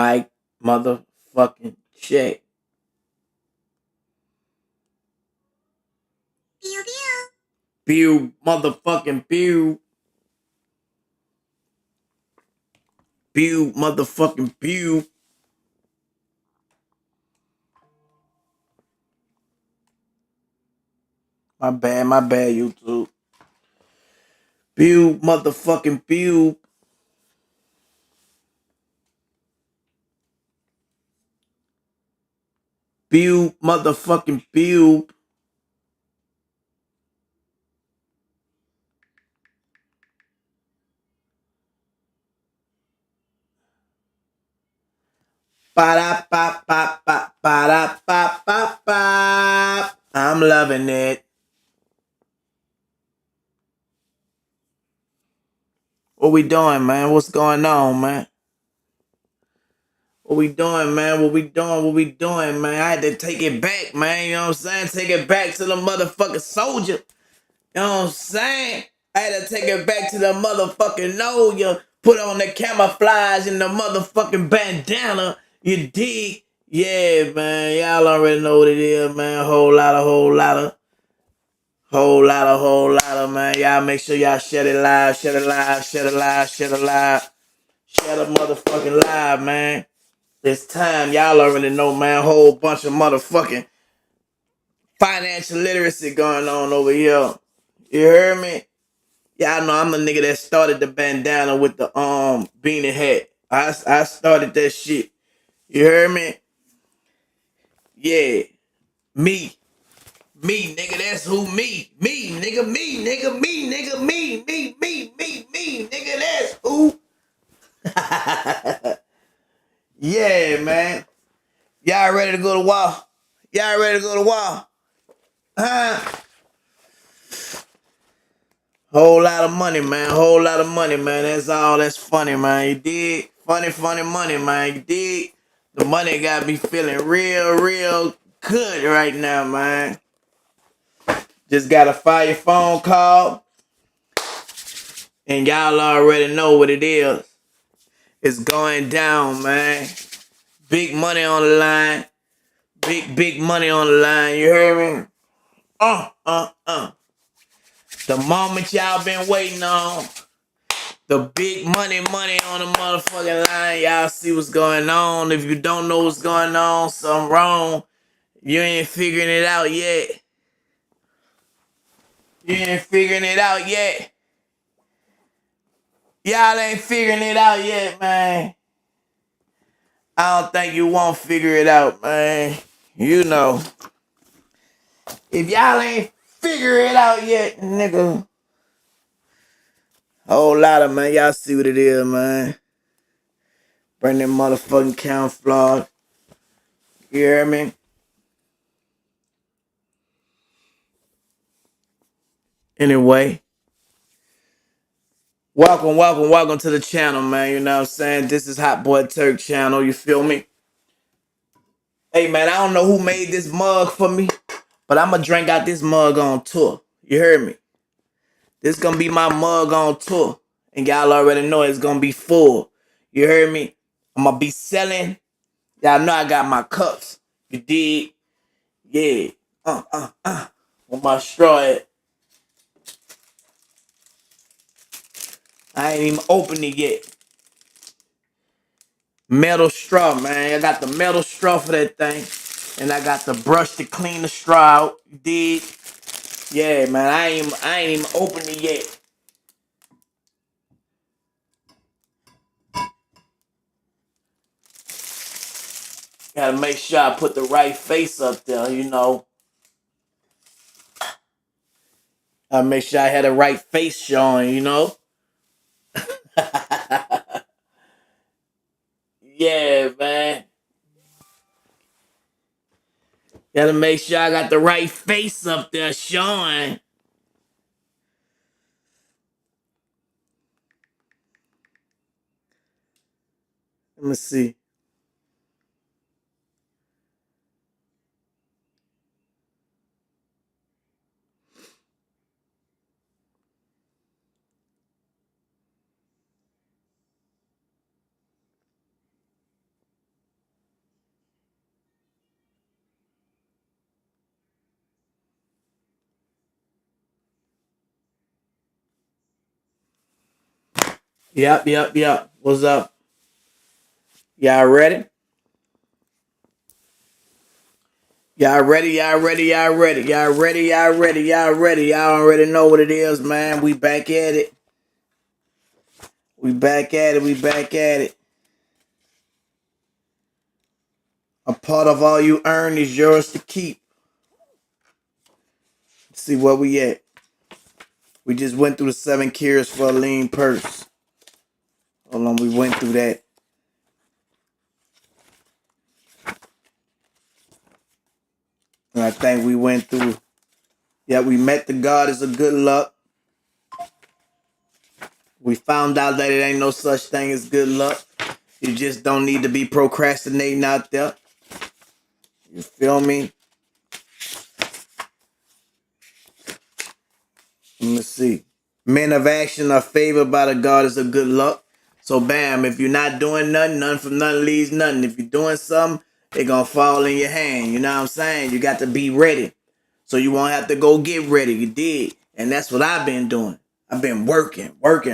Mike motherfucking check. Pew pew. Pew motherfucking pew. Pew motherfucking pew. My bad, YouTube. Pew motherfucking pew. Pew motherfucking pew. Ba-da-ba-ba-ba-ba-da-ba-ba. I'm loving it. What we doing, man? What's going on, man? What we doing, man? What we doing, man? I had to take it back, man. You know what I'm saying? Take it back to the motherfucking soldier. You know what I'm saying? I had to take it back to the motherfucking know you. Put on the camouflage and the motherfucking bandana. You dig? Yeah, man. Y'all already know what it is, man. Whole lot of, man. Y'all make sure y'all share it live, share it live, share it live, share it live. Share the motherfucking live, man. It's time. Y'all already know, man. Whole bunch of motherfucking financial literacy going on over here. You heard me? Y'all know I'm the nigga that started the bandana with the beanie hat. I started that shit. You heard me? Yeah. Me. Me, nigga, that's who me. Me, nigga, me, nigga, me, nigga, me, nigga, that's who. Yeah, man. Y'all ready to go to war? Y'all ready to go to war? Huh? Whole lot of money, man. Whole lot of money, man. That's all. That's funny, man. You dig? Funny money, man. You dig? The money got me feeling real good right now, man. Just got a fire phone call. And y'all already know what it is. It's going down, man. Big money on the line. Big money on the line. You hear me? The moment y'all been waiting on. The big money on the motherfucking line. Y'all see what's going on. If you don't know what's going on, something wrong. You ain't figuring it out yet. You ain't figuring it out yet. Y'all ain't figuring it out yet, man. I don't think you won't figure it out, man. You know. If y'all ain't figure it out yet, nigga. Whole lot of, man. Y'all see what it is, man. Bring that motherfucking camouflage. You hear me? Anyway. Welcome to the channel, man. You know what I'm saying? This is Hot Boy Turk channel. You feel me? Hey, man, I don't know who made this mug for me, but I'm going to drink out this mug on tour. You heard me? This going to be my mug on tour. And y'all already know it's going to be full. You heard me? I'm going to be selling. Y'all know I got my cups. You dig? Yeah. With my straw at. I ain't even opened it yet. Metal straw, man. I got the metal straw for that thing. And I got the brush to clean the straw out. You dig? Yeah, man. I ain't even opened it yet. Gotta make sure I put the right face up there, you know. I make sure I had the right face showing, you know. Yeah, man. Gotta make sure I got the right face up there showing. Let me see. Yep. What's up? Y'all ready? Y'all ready? Y'all ready? Y'all ready? Y'all ready? Y'all ready? Y'all ready? Y'all already know what it is, man. We back at it. We back at it. We back at it. A part of all you earn is yours to keep. Let's see where we at. We just went through the 7 cures for a lean purse. Hold on, we went through that. And I think we went through. Yeah, we met the goddess of good luck. We found out that it ain't no such thing as good luck. You just don't need to be procrastinating out there. You feel me? Let me see. Men of action are favored by the goddess of good luck. So bam, if you're not doing nothing, none from nothing leaves nothing. If you're doing something, it gonna fall in your hand. You know what I'm saying? You got to be ready. So you won't have to go get ready. You did. And that's what I've been doing. I've been working,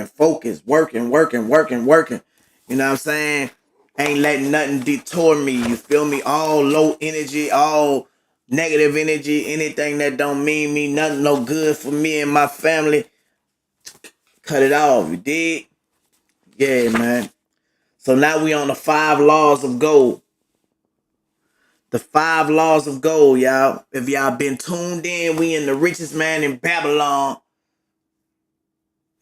focused, working. You know what I'm saying? Ain't letting nothing detour me. You feel me? All low energy, all negative energy, anything that don't mean me nothing, no good for me and my family. Cut it off. You did? Yeah, man. So now we on the 5 laws of gold. The 5 laws of gold, y'all. If y'all been tuned in, we in the richest man in Babylon.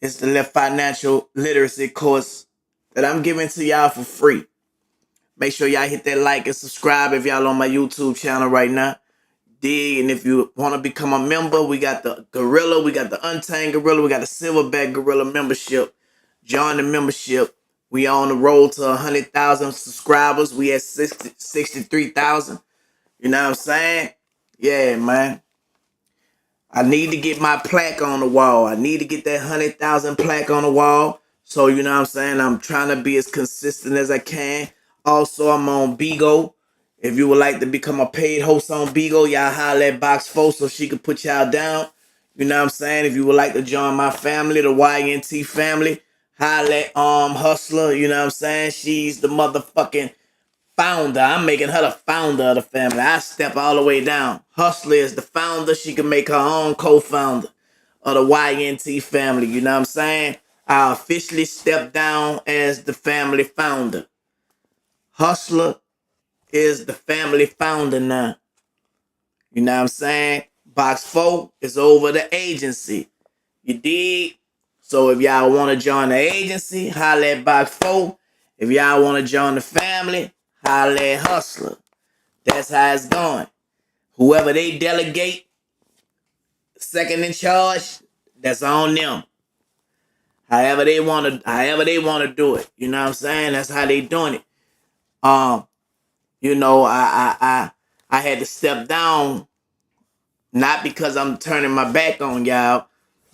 It's the left financial literacy course that I'm giving to y'all for free. Make sure y'all hit that like and subscribe if y'all on my YouTube channel right now. Dig, and if you want to become a member, we got the Gorilla, we got the Untamed Gorilla, we got the Silverback Gorilla membership. Join the membership. We on the road to 100,000 subscribers. We at 63,000. You know what I'm saying? Yeah, man. I need to get my plaque on the wall. I need to get that 100,000 plaque on the wall. So, you know what I'm saying? I'm trying to be as consistent as I can. Also, I'm on Bigo. If you would like to become a paid host on Bigo, y'all holler at Box 4 so she can put y'all down. You know what I'm saying? If you would like to join my family, the YNT family, holler at Hustler. You know what I'm saying? She's the motherfucking founder. I'm making her the founder of the family. I step all the way down. Hustler is the founder. She can make her own co-founder of the YNT family. You know what I'm saying? I officially step down as the family founder. Hustler is the family founder now. You know what I'm saying? Box 4 is over the agency. You dig? So if y'all want to join the agency, holla at Box 4. If y'all want to join the family, holla at Hustler. That's how it's going. Whoever they delegate second in charge, that's on them. However they want to do it. You know what I'm saying? That's how they doing it. Um, I had to step down, not because I'm turning my back on y'all,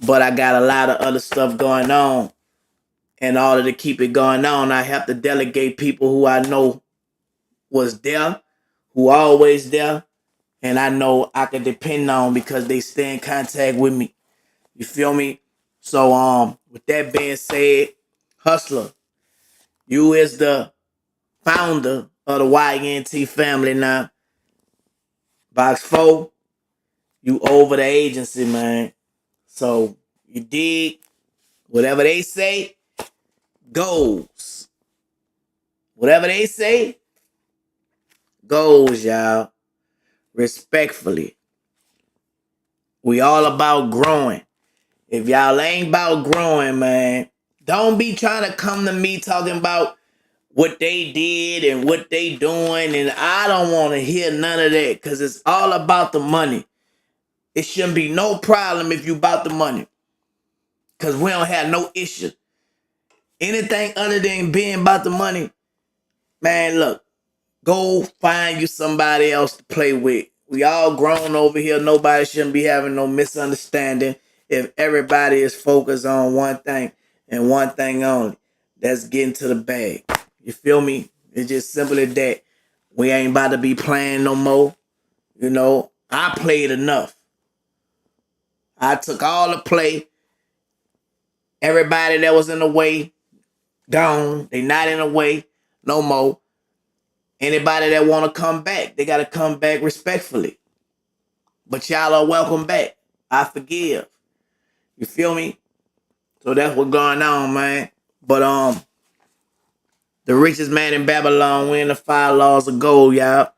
but I got a lot of other stuff going on. In order to keep it going on, I have to delegate people who I know was there, who always there, and I know I can depend on because they stay in contact with me. You feel me? So with that being said, Hustler, you is the founder of the YNT family now. Box 4, you over the agency, man. So you dig? Whatever they say goes. Whatever they say goes, y'all. Respectfully. We all about growing. If y'all ain't about growing, man, don't be trying to come to me talking about what they did and what they doing, and I don't want to hear none of that because it's all about the money. It shouldn't be no problem if you about the money because we don't have no issue. Anything other than being about the money, man, look, go find you somebody else to play with. We all grown over here. Nobody shouldn't be having no misunderstanding if everybody is focused on one thing and one thing only. That's getting to the bag. You feel me? It's just simple as that. We ain't about to be playing no more. You know, I played enough. I took all the play. Everybody that was in the way, Gone. They not in a way no more. Anybody that want to come back, they got to come back respectfully. But y'all are welcome back. I forgive. You feel me? So that's what's going on, man. But the richest man in Babylon winning the 5 laws of gold, y'all.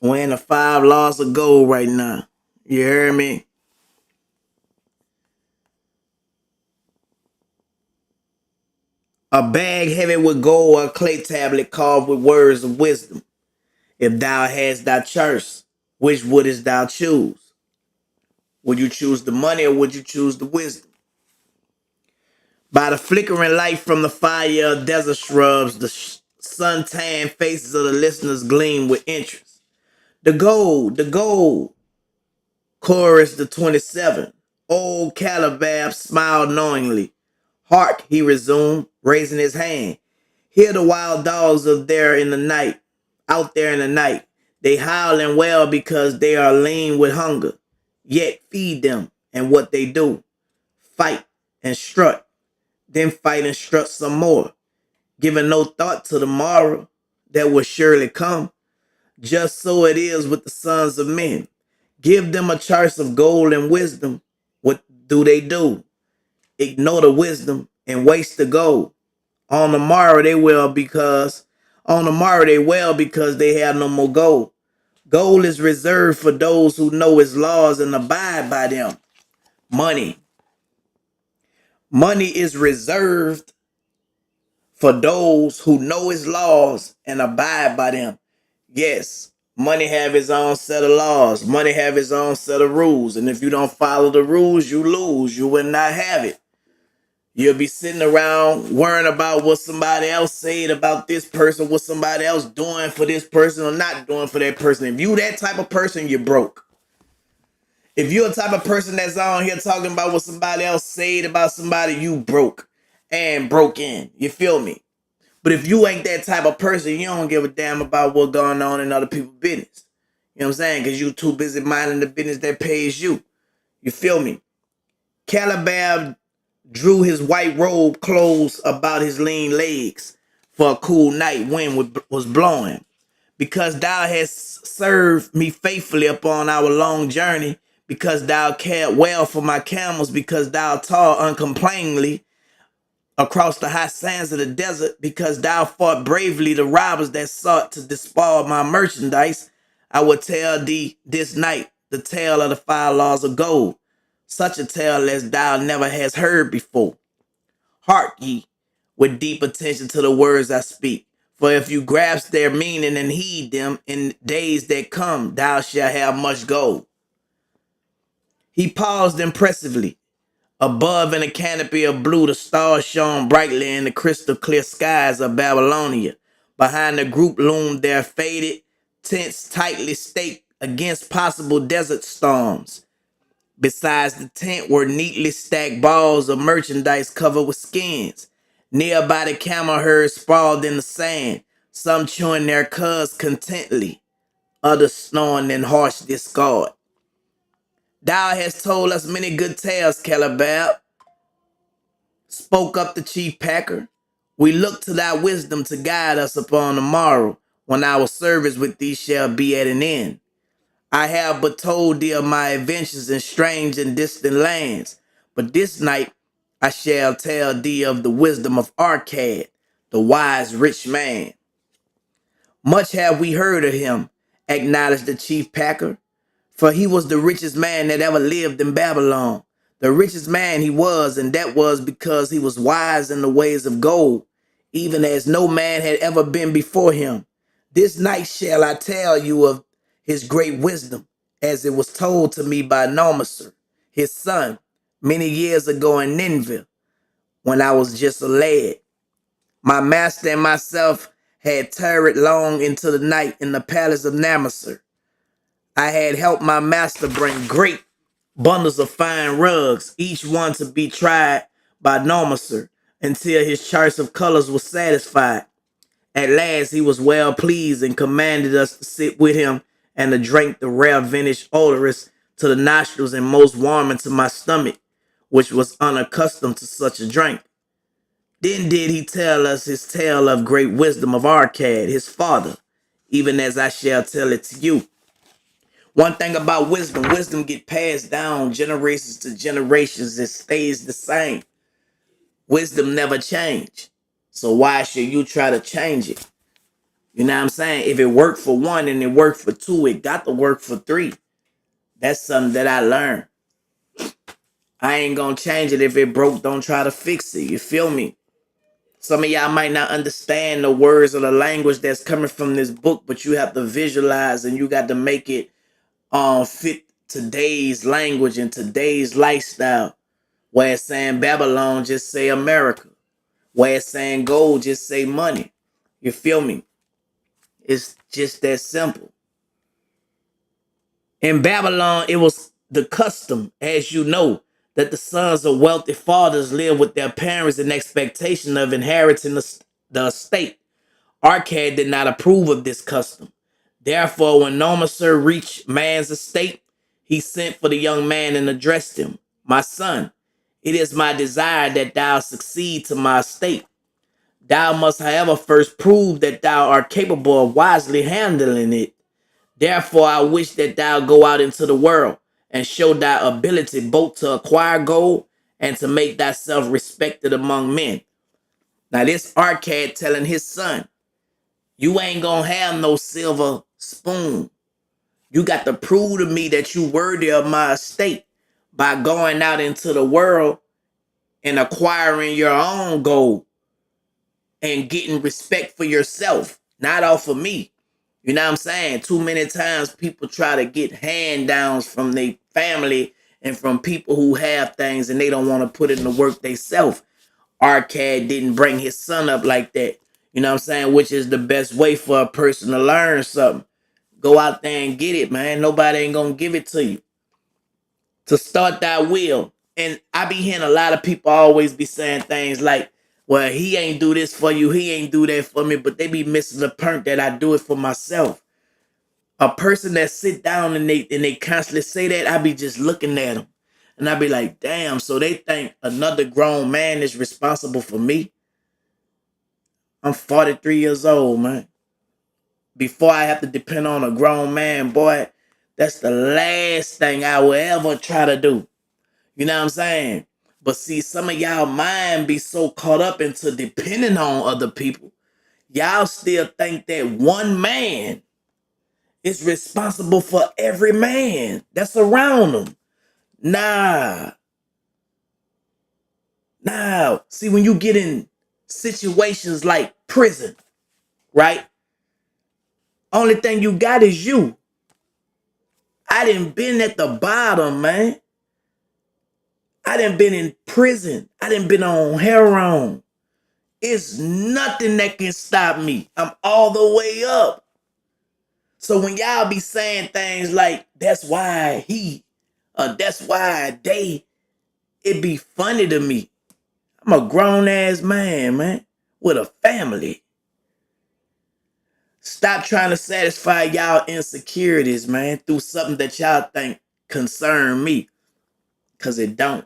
Winning the 5 laws of gold right now. You hear me? A bag heavy with gold or a clay tablet carved with words of wisdom. If thou hast thy choice, which wouldest thou choose? Would you choose the money or would you choose the wisdom? By the flickering light from the fire of desert shrubs, the sun-tanned faces of the listeners gleam with interest. The gold, chorus the 27. Old Calabab smiled knowingly. Hark, he resumed, raising his hand. Hear the wild dogs out there in the night. They howl and wail because they are lean with hunger. Yet feed them, and what they do, fight and strut, then fight and strut some more, giving no thought to the morrow that will surely come. Just so it is with the sons of men. Give them a choice of gold and wisdom. What do they do? Ignore the wisdom and waste the gold. On the morrow they well because they have no more gold. Gold is reserved for those who know its laws and abide by them. Money is reserved for those who know its laws and abide by them. Yes, money have its own set of laws. Money have its own set of rules. And if you don't follow the rules, you lose. You will not have it. You'll be sitting around worrying about what somebody else said about this person, what somebody else doing for this person or not doing for that person. If you that type of person, you're broke. If you're a type of person that's on here talking about what somebody else said about somebody, you broke and broke in. You feel me? But if you ain't that type of person, you don't give a damn about what's going on in other people's business. You know what I'm saying? Because you too busy minding the business that pays you. You feel me? Calabab drew his white robe close about his lean legs, for a cool night wind was blowing. Because thou hast served me faithfully upon our long journey, because thou cared well for my camels, because thou toiled uncomplainingly across the hot sands of the desert, because thou fought bravely the robbers that sought to despoil my merchandise, I will tell thee this night the tale of the 5 laws of gold, such a tale as thou never hast heard before. Hark ye with deep attention to the words I speak, for if you grasp their meaning and heed them in days that come, thou shalt have much gold. He paused impressively. Above in a canopy of blue, the stars shone brightly in the crystal clear skies of Babylonia. Behind the group loomed their faded tents tightly staked against possible desert storms. Besides the tent were neatly stacked balls of merchandise covered with skins. Nearby the camel herds sprawled in the sand, some chewing their cuds contently, others snoring in harsh discord. Thou hast told us many good tales, Calabab, spoke up the chief packer. We look to thy wisdom to guide us upon the morrow, when our service with thee shall be at an end. I have but told thee of my adventures in strange and distant lands, but this night I shall tell thee of the wisdom of Arcad, the wise rich man. Much have we heard of him, acknowledged the chief packer, for he was the richest man that ever lived in Babylon. The richest man he was, and that was because he was wise in the ways of gold, even as no man had ever been before him. This night shall I tell you of his great wisdom, as it was told to me by Nomaser, his son, many years ago in Nineveh, when I was just a lad. My master and myself had tarried long into the night in the palace of Namasar. I had helped my master bring great bundles of fine rugs, each one to be tried by Nomaser, until his choice of colors was satisfied. At last he was well pleased and commanded us to sit with him and to drink the rare vintage odorous to the nostrils and most warming to my stomach. which was unaccustomed to such a drink. Then did he tell us his tale of great wisdom of Arcad, his father, even as I shall tell it to you. One thing about wisdom, wisdom get passed down generations to generations. It stays the same. Wisdom never change. So why should you try to change it? You know what I'm saying? If it worked for one and it worked for two, it got to work for three. That's something that I learned. I ain't gonna change it. If it broke, don't try to fix it. You feel me? Some of y'all might not understand the words or the language that's coming from this book, but you have to visualize and you got to make it fit today's language and today's lifestyle. Where it's saying Babylon, just say America. Where it's saying gold, just say money. You feel me? It's just that simple. In Babylon, it was the custom, as you know, that the sons of wealthy fathers live with their parents in expectation of inheriting the estate. Arcad did not approve of this custom. Therefore, when Nomaser reached man's estate, he sent for the young man and addressed him. My son, it is my desire that thou succeed to my estate. Thou must, however, first prove that thou art capable of wisely handling it. Therefore, I wish that thou go out into the world and show thy ability both to acquire gold and to make thyself respected among men. Now, this Arcad telling his son, you ain't gonna have no silver spoon. You got to prove to me that you worthy of my estate by going out into the world and acquiring your own gold and getting respect for yourself, not off of me. You know what I'm saying? Too many times people try to get hand-downs from their family and from people who have things and they don't want to put in the work themselves. Arcad didn't bring his son up like that. You know what I'm saying? Which is the best way for a person to learn something. Go out there and get it, man. Nobody ain't gonna give it to you. To start thy will. And I be hearing a lot of people always be saying things like, well, he ain't do this for you, he ain't do that for me, but they be missing the point that I do it for myself. A person that sit down and they constantly say that, I be just looking at them. And I be like, damn, so they think another grown man is responsible for me? I'm 43 years old, man. Before I have to depend on a grown man, boy, that's the last thing I will ever try to do. You know what I'm saying? But see, some of y'all mind be so caught up into depending on other people. Y'all still think that one man is responsible for every man that's around them. Nah. Nah. See, when you get in situations like prison, right? Only thing you got is you. I done been at the bottom, man. I done been in prison. I done been on heroin. It's nothing that can stop me. I'm all the way up. So when y'all be saying things like, that's why that's why they, it be funny to me. I'm a grown ass man, with a family. Stop trying to satisfy y'all insecurities, man, through something that y'all think concern me. Cause it don't.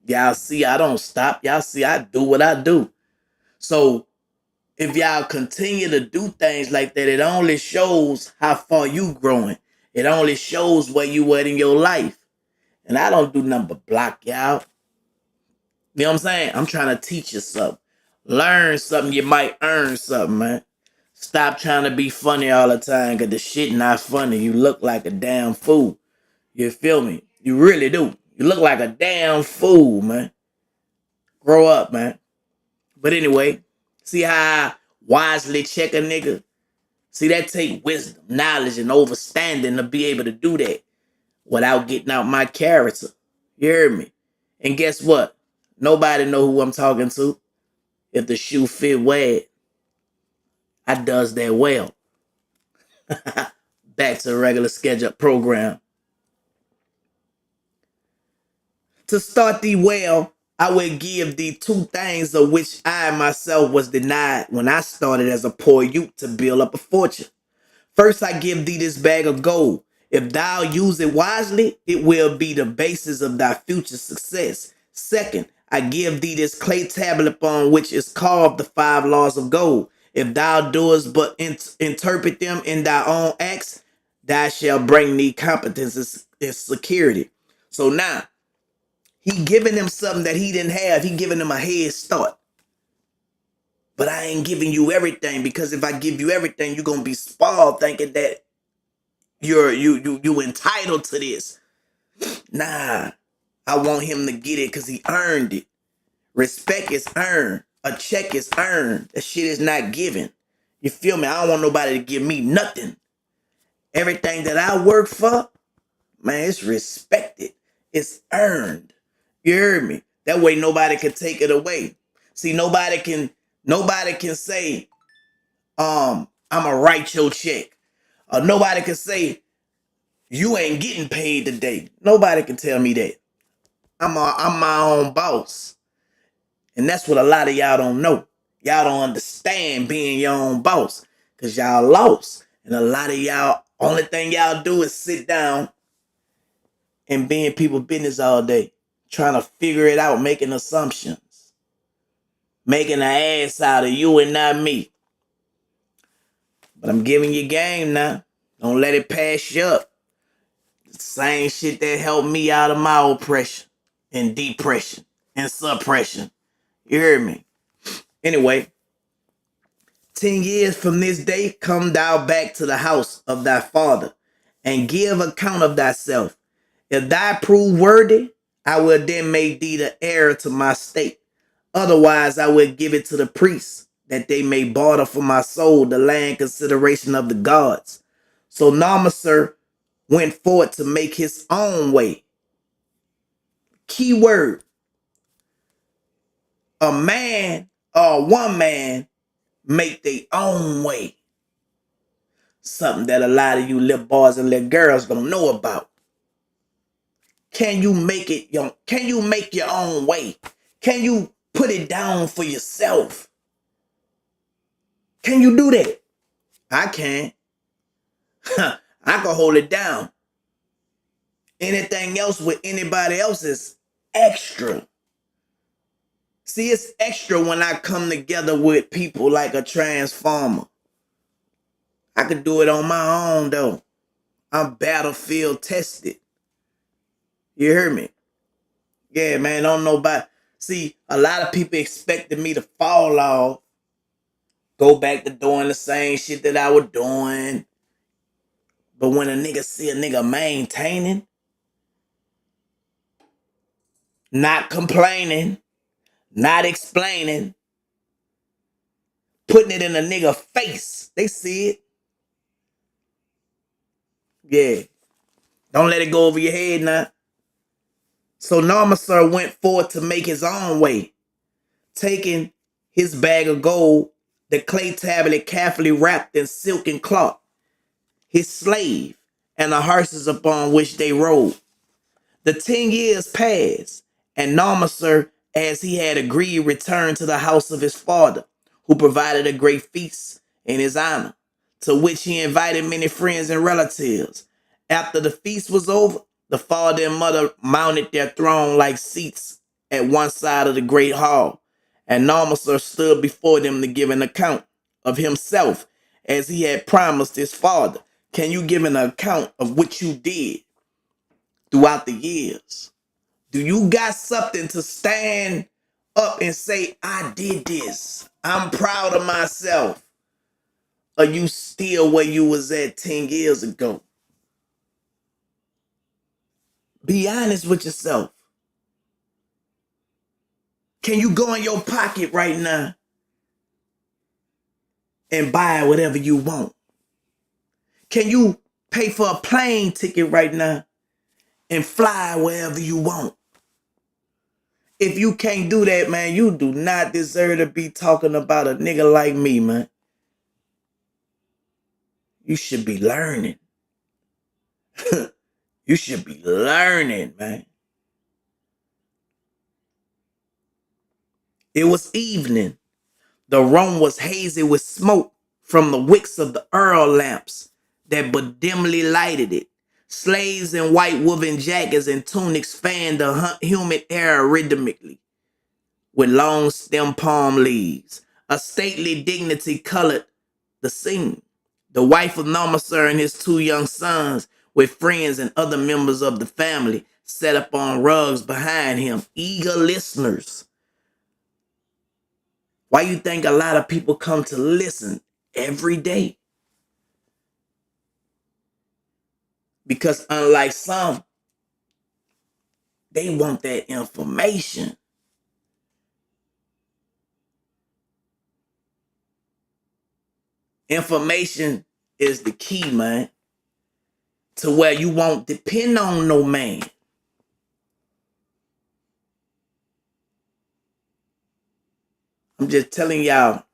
Y'all see, I don't stop. Y'all see, I do what I do. So if y'all continue to do things like that, it only shows how far you growing. It only shows where you at in your life. And I don't do nothing but block y'all. You know what I'm saying? I'm trying to teach you something. Learn something, you might earn something, man. Stop trying to be funny all the time, because the shit not funny. You look like a damn fool. You feel me? You really do. You look like a damn fool, man. Grow up, man. But anyway, see how I wisely check a nigga? See, that take wisdom, knowledge, and understanding to be able to do that without getting out my character. You heard me? And guess what? Nobody know who I'm talking to. If the shoe fit, wear it. I does that well. Back to a regular scheduled program. To start thee well, I will give thee two things of which I myself was denied when I started as a poor youth to build up a fortune. First, I give thee this bag of gold. If thou use it wisely, it will be the basis of thy future success. Second, I give thee this clay tablet upon which is carved the 5 laws of gold. If thou doest but interpret them in thy own acts, thou shalt bring thee competence and security. So now, he giving him something that he didn't have. He giving him a head start. But I ain't giving you everything, because if I give you everything, you're gonna be spoiled thinking that you entitled to this. Nah, I want him to get it because he earned it. Respect is earned. A check is earned. That shit is not given. You feel me? I don't want nobody to give me nothing. Everything that I work for, man, it's respected. It's earned. You heard me? That way nobody can take it away. See, nobody can say, I'ma write your check. Or nobody can say, you ain't getting paid today. Nobody can tell me that. I'm my own boss. And that's what a lot of y'all don't know. Y'all don't understand being your own boss, because y'all lost. And a lot of y'all, only thing y'all do is sit down and be in people's business all day, trying to figure it out, making assumptions, making an ass out of you and not me. But I'm giving you game now. Don't let it pass you up. The same shit that helped me out of my oppression and depression and suppression. You heard me? Anyway, 10 years from this day, come thou back to the house of thy father, and give account of thyself. If thou prove worthy, I will then make thee the heir to my state. Otherwise, I will give it to the priests, that they may barter for my soul the land consideration of the gods. So Namaser went forth to make his own way. Key word: a man or one man make their own way. Something that a lot of you little boys and little girls don't know about. Can you make it your? Can you make your own way? Can you put it down for yourself? Can you do that? I can. I can hold it down. Anything else with anybody else is extra. See, it's extra when I come together with people like a transformer. I can do it on my own though. I'm battlefield tested. You hear me? Yeah, man, don't nobody. See, a lot of people expected me to fall off, go back to doing the same shit that I was doing. But when a nigga see a nigga maintaining, not complaining, not explaining, putting it in a nigga face, they see it. Yeah. Don't let it go over your head now. So Narmasar went forth to make his own way, taking his bag of gold, the clay tablet carefully wrapped in silken cloth, his slave, and the horses upon which they rode. The 10 years passed, and Narmasar, as he had agreed, returned to the house of his father, who provided a great feast in his honor, to which he invited many friends and relatives. After the feast was over, the father and mother mounted their throne like seats at one side of the great hall, and Narmasar stood before them to give an account of himself as he had promised his father. Can you give an account of what you did throughout the years? Do you got something to stand up and say, I did this, I'm proud of myself? Or you still where you was at 10 years ago? Be honest with yourself. Can you go in your pocket right now and buy whatever you want? Can you pay for a plane ticket right now and fly wherever you want? If you can't do that, man, you do not deserve to be talking about a nigga like me, man. You should be learning. You should be learning, man. It was evening. The room was hazy with smoke from the wicks of the oil lamps that but dimly lighted it. Slaves in white woven jackets and tunics fanned the humid air rhythmically with long stem palm leaves. A stately dignity colored the scene. The wife of Namasur and his two young sons, with friends and other members of the family, sat up on rugs behind him, eager listeners. Why you think a lot of people come to listen every day? Because unlike some, they want that information. Information is the key, man, to where you won't depend on no man. I'm just telling y'all,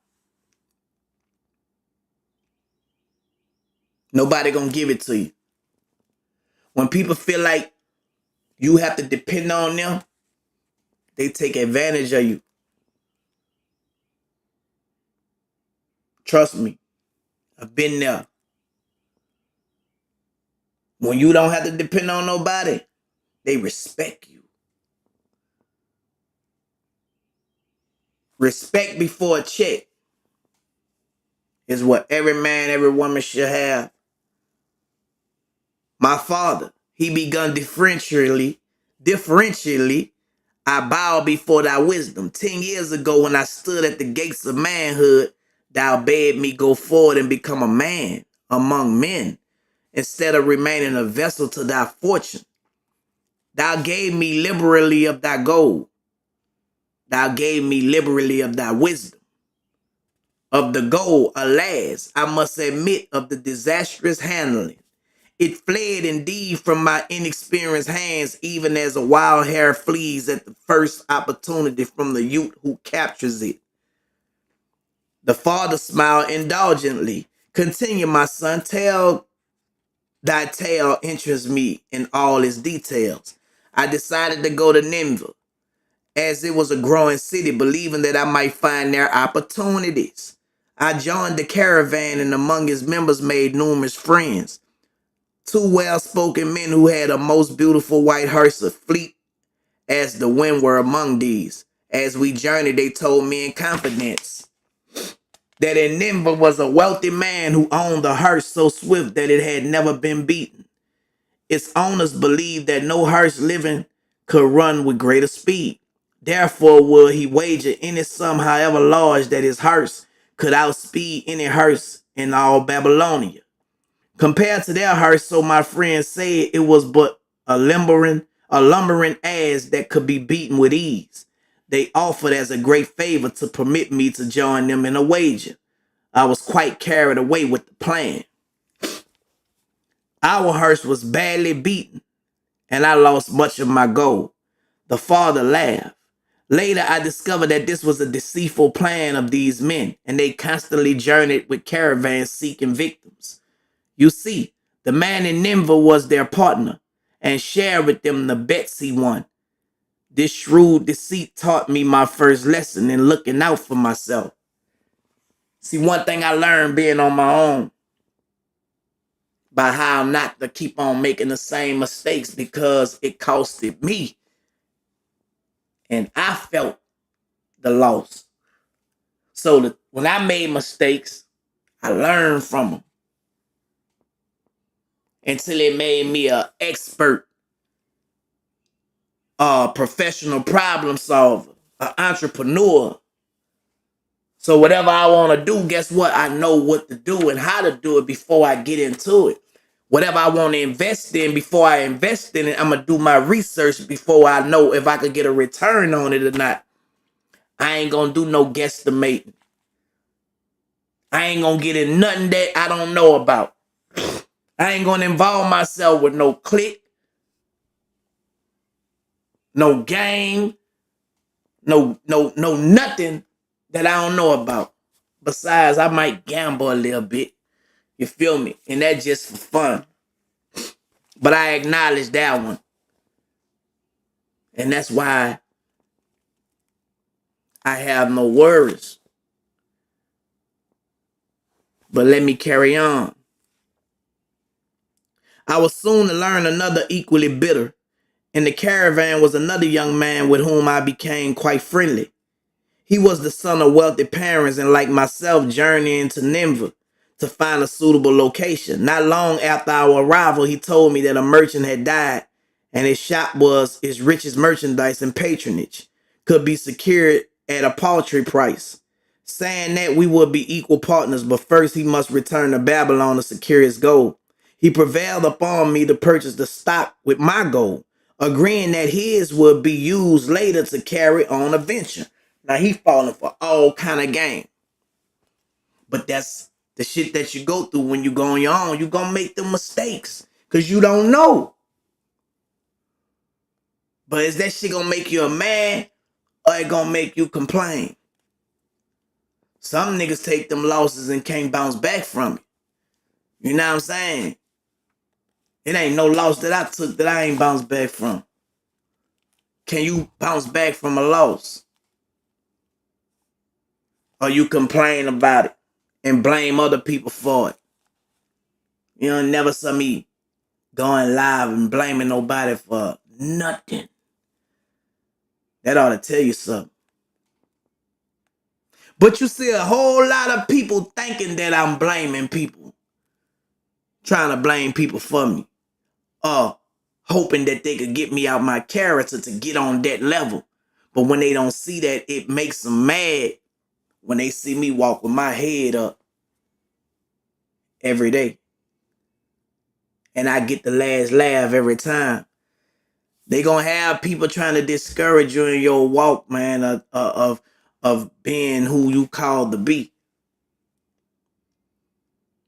nobody gonna give it to you. When people feel like you have to depend on them, they take advantage of you. Trust me, I've been there. When you don't have to depend on nobody, they respect you. Respect before a check is what every man, every woman should have. My father, he begun differentially, I bow before thy wisdom. 10 years ago, when I stood at the gates of manhood, thou bade me go forward and become a man among men, instead of remaining a vessel to thy fortune. Thou gave me liberally of thy gold. Thou gave me liberally of thy wisdom. Of the gold, alas, I must admit of the disastrous handling. It fled indeed from my inexperienced hands, even as a wild hare flees at the first opportunity from the youth who captures it. The father smiled indulgently. Continue, my son. Thy tale interests me in all its details. I decided to go to Nineveh, as it was a growing city, believing that I might find there opportunities. I joined the caravan and among its members made numerous friends. Two well-spoken men who had a most beautiful white hearse, fleet as the wind, were among these. As we journeyed, they told me in confidence that in Nineveh was a wealthy man who owned a hearse so swift that it had never been beaten. Its owners believed that no hearse living could run with greater speed. Therefore, would he wager any sum, however large, that his hearse could outspeed any hearse in all Babylonia. Compared to their hearse, so my friends said, it was but a lumbering ass that could be beaten with ease. They offered as a great favor to permit me to join them in a wager. I was quite carried away with the plan. Our hearse was badly beaten, and I lost much of my gold. The father laughed. Later, I discovered that this was a deceitful plan of these men, and they constantly journeyed with caravans seeking victims. You see, the man in Nineveh was their partner and shared with them the bets he won. This shrewd deceit taught me my first lesson in looking out for myself. See, one thing I learned being on my own, by how not to keep on making the same mistakes, because it costed me and I felt the loss. So when I made mistakes, I learned from them until it made me an expert, professional problem solver, an entrepreneur. So whatever I want to do, guess what? I know what to do and how to do it before I get into it. Whatever I want to invest in, before I invest in it, I'm going to do my research before I know if I could get a return on it or not. I ain't going to do no guesstimating. I ain't going to get in nothing that I don't know about. I ain't going to involve myself with no click, no game, no nothing that I don't know about. Besides, I might gamble a little bit. You feel me? And that's just for fun. But I acknowledge that one. And that's why I have no worries. But let me carry on. I was soon to learn another equally bitter. In the caravan was another young man with whom I became quite friendly. He was the son of wealthy parents and, like myself, journeying to Nineveh to find a suitable location. Not long after our arrival, he told me that a merchant had died and his shop was his richest merchandise and patronage could be secured at a paltry price, saying that we would be equal partners, but first he must return to Babylon to secure his gold. He prevailed upon me to purchase the stock with my gold, agreeing that his would be used later to carry on a venture. Now he falling for all kind of game. But that's the shit that you go through when you go on your own. You gonna make the mistakes because you don't know. But is that shit gonna make you a man or it gonna make you complain? Some niggas take them losses and can't bounce back from it. You know what I'm saying? It ain't no loss that I took that I ain't bounced back from. Can you bounce back from a loss? Or you complain about it and blame other people for it? You know, never saw me going live and blaming nobody for nothing. That ought to tell you something. But you see a whole lot of people thinking that I'm blaming people. Trying to blame people for me. Hoping that they could get me out my character to get on that level. But when they don't see that, it makes them mad when they see me walk with my head up every day. And I get the last laugh every time. They gonna have people trying to discourage you in your walk, man, of being who you called to be.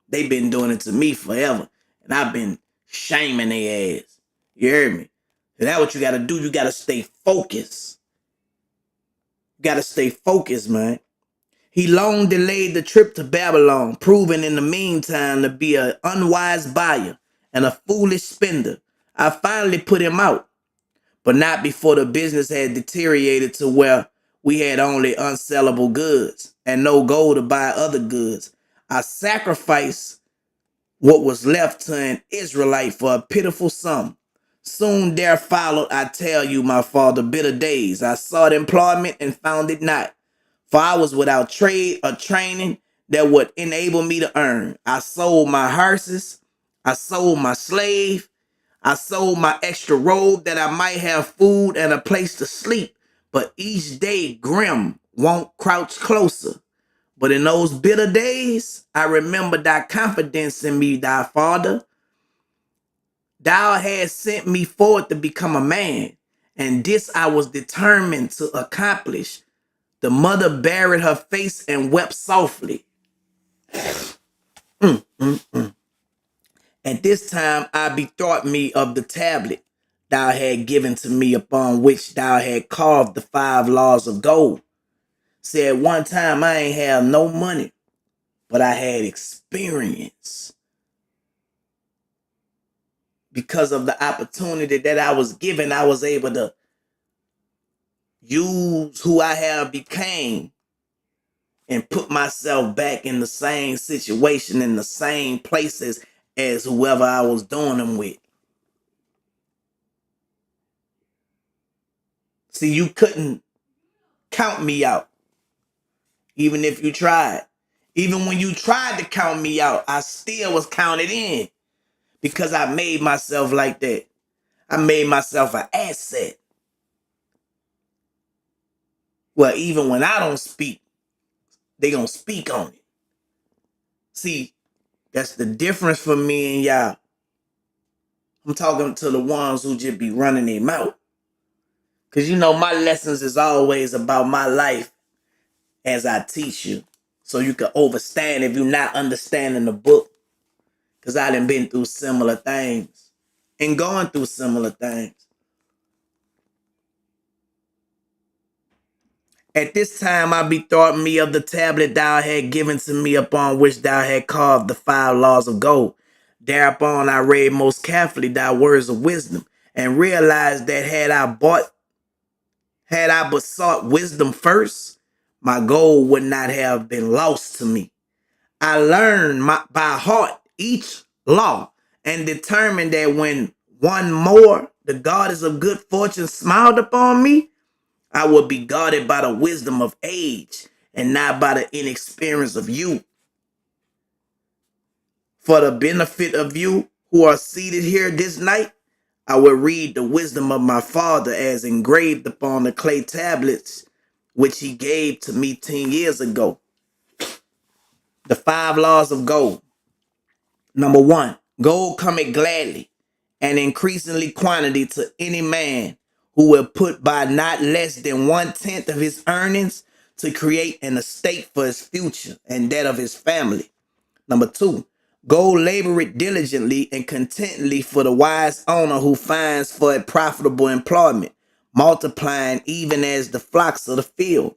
They been doing it to me forever, and I've been shaming their ass. You heard me? And that's what you gotta do. You gotta stay focused. You gotta stay focused, man. He long delayed the trip to Babylon, proving in the meantime to be an unwise buyer and a foolish spender. I finally put him out, but not before the business had deteriorated to where we had only unsellable goods and no gold to buy other goods. I sacrificed what was left to an Israelite for a pitiful sum. Soon there followed, I tell you, my father, bitter days. I sought employment and found it not, for I was without trade or training that would enable me to earn. I sold my horses, I sold my slave, I sold my extra robe that I might have food and a place to sleep, but each day grim won't crouch closer. But in those bitter days, I remember thy confidence in me, thy father. Thou hast sent me forth to become a man, and this I was determined to accomplish. The mother buried her face and wept softly. At this time I bethought me of the tablet thou had given to me, upon which thou had carved the 5 laws of gold. See, at one time I ain't have no money, but I had experience. Because of the opportunity that I was given, I was able to use who I have became and put myself back in the same situation, in the same places as whoever I was doing them with. See, you couldn't count me out, even if you tried. Even when you tried to count me out, I still was counted in because I made myself like that. I made myself an asset. Well, even when I don't speak, they gonna speak on it. See, that's the difference for me and y'all. I'm talking to the ones who just be running their mouth. Because you know, my lessons is always about my life as I teach you. So you can understand if you're not understanding the book. Because I done been through similar things and going through similar things. At this time I bethought me of the tablet thou had given to me, upon which thou had carved the 5 laws of gold. Thereupon I read most carefully thy words of wisdom, and realized that had I but sought wisdom first, my gold would not have been lost to me. I learned by heart each law and determined that when one more, the goddess of good fortune, smiled upon me, I would be guarded by the wisdom of age and not by the inexperience of youth. For the benefit of you who are seated here this night, I will read the wisdom of my father as engraved upon the clay tablets which he gave to me 10 years ago. The 5 laws of gold. Number 1, gold cometh gladly and increasingly quantity to any man who will put by not less than 1/10 of his earnings to create an estate for his future and that of his family. Number 2, gold laboreth diligently and contentedly for the wise owner who finds for it profitable employment, multiplying even as the flocks of the field.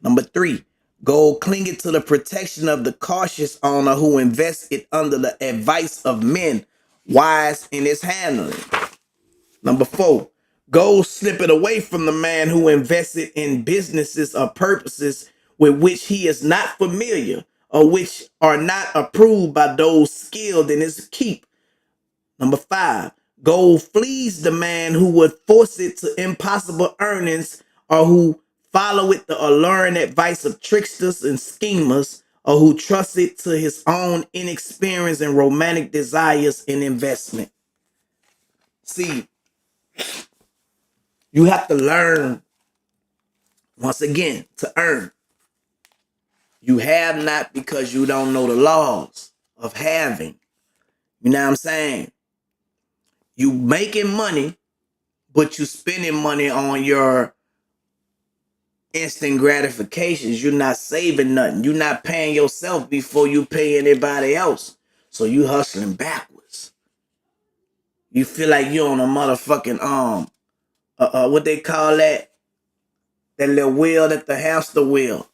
Number 3, gold clingeth to the protection of the cautious owner who invests it under the advice of men wise in its handling. Number 4, gold slippeth away from the man who invested in businesses or purposes with which he is not familiar or which are not approved by those skilled in its keep. Number 5, gold flees the man who would force it to impossible earnings or who followeth the alluring advice of tricksters and schemers or who trusts it to his own inexperience and romantic desires in investment. See, you have to learn, once again, to earn. You have not because you don't know the laws of having. You know what I'm saying? You making money, but you spending money on your instant gratifications. You're not saving nothing. You're not paying yourself before you pay anybody else. So you hustling backwards. You feel like you're on a motherfucking what they call that? That little wheel, that the hamster wheel.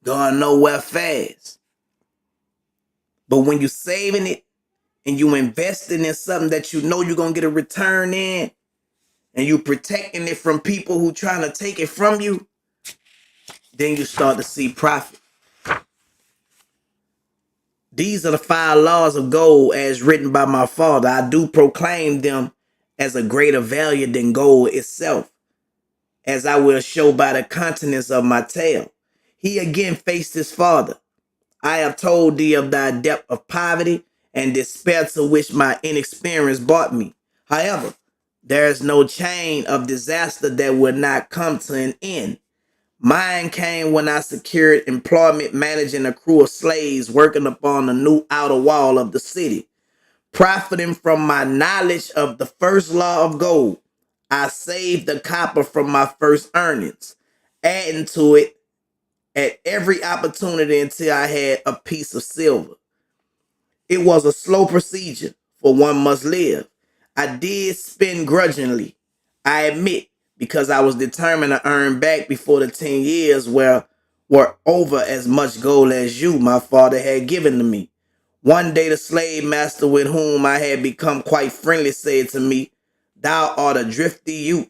Going nowhere fast. But when you saving it and you investing in something that you know you're going to get a return in, and you protecting it from people who trying to take it from you, then you start to see profit. These are the 5 laws of gold as written by my father. I do proclaim them as a greater value than gold itself, as I will show by the contents of my tale. He again faced his father. I have told thee of thy depth of poverty and despair to which my inexperience brought me. However, there is no chain of disaster that will not come to an end. Mine came when I secured employment managing a crew of slaves working upon the new outer wall of the city. Profiting from my knowledge of the first law of gold, I saved the copper from my first earnings, adding to it at every opportunity until I had a piece of silver. It was a slow procedure, for one must live. I did spend grudgingly, I admit, because I was determined to earn back before the 10 years were over as much gold as you, my father, had given to me. One day the slave master with whom I had become quite friendly said to me, "Thou art a drifty youth,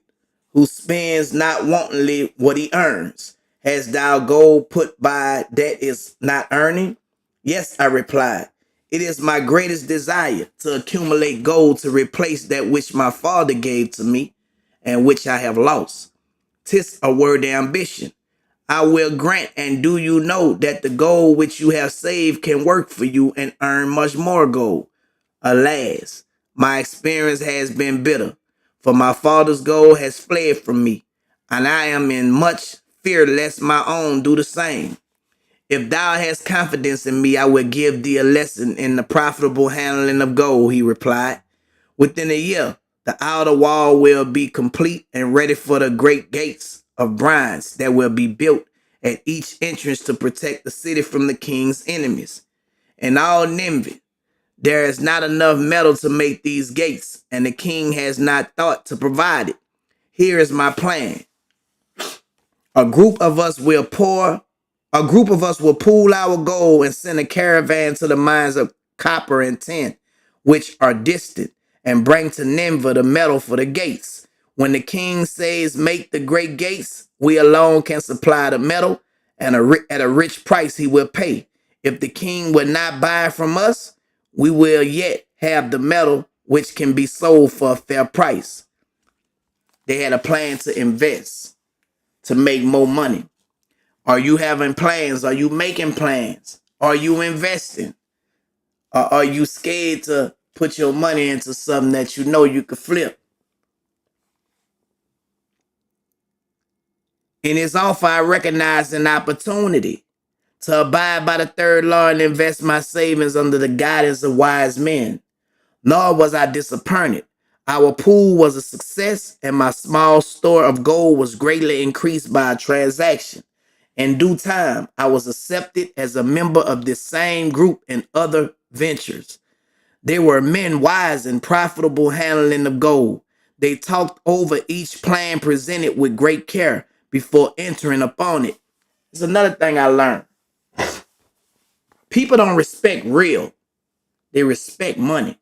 who spends not wantonly what he earns. Hast thou gold put by that is not earning?" "Yes," I replied. "It is my greatest desire to accumulate gold to replace that which my father gave to me and which I have lost. 'Tis a worthy ambition. I will grant, and do you know that the gold which you have saved can work for you and earn much more gold? Alas, my experience has been bitter, for my father's gold has fled from me, and I am in much fear lest my own do the same. If thou hast confidence in me, I will give thee a lesson in the profitable handling of gold," he replied. "Within a year, the outer wall will be complete and ready for the great gates of bronze that will be built at each entrance to protect the city from the king's enemies. In all Nineveh, there is not enough metal to make these gates, and the king has not thought to provide it. Here is my plan. A group of us will pool our gold and send a caravan to the mines of copper and tin, which are distant, and bring to Nineveh the metal for the gates. When the king says, 'Make the great gates,' we alone can supply the metal, and at a rich price he will pay. If the king will not buy from us, we will yet have the metal which can be sold for a fair price. They had a plan to invest, to make more money. Are you having plans? Are you making plans? Are you investing? Or are you scared to put your money into something that you know you could flip? In his offer, I recognized an opportunity to abide by the third law and invest my savings under the guidance of wise men. Nor was I disappointed. Our pool was a success, and my small store of gold was greatly increased by a transaction. In due time, I was accepted as a member of this same group and other ventures. They were men wise and profitable handling of gold. They talked over each plan presented with great care before entering upon it. It's another thing I learned. People don't respect real. They respect money.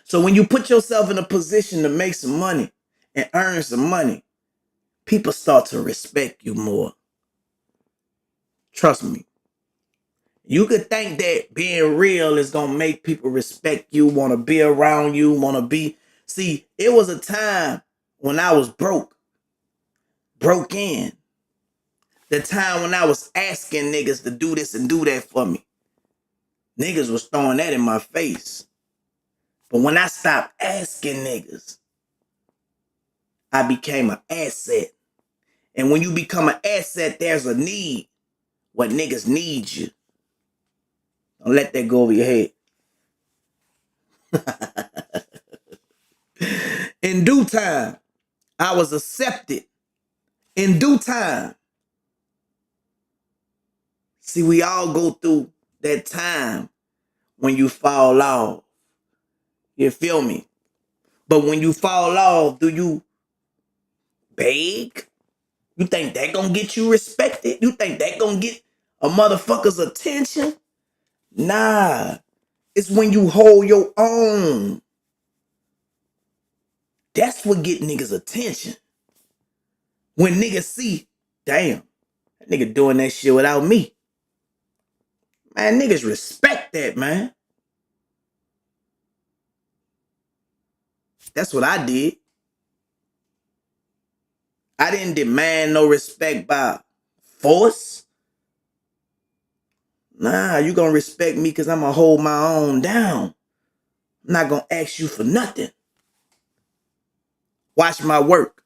So when you put yourself in a position to make some money and earn some money, people start to respect you more. Trust me. You could think that being real is going to make people respect you, want to be around you, want to be. See, it was a time when I was broke in. The time when I was asking niggas to do this and do that for me. Niggas was throwing that in my face. But when I stopped asking niggas, I became an asset. And when you become an asset, there's a need. What niggas need you. Don't let that go over your head. In due time, I was accepted. In due time. See, we all go through that time when you fall off. You feel me? But when you fall off, do you beg? You think that gonna get you respected? You think that gonna get a motherfucker's attention? Nah. It's when you hold your own. That's what get niggas' attention. When niggas see, damn, that nigga doing that shit without me. Man, niggas respect that, man. That's what I did. I didn't demand no respect by force. Nah, you gonna respect me because I'm gonna hold my own down. I'm not gonna ask you for nothing. Watch my work.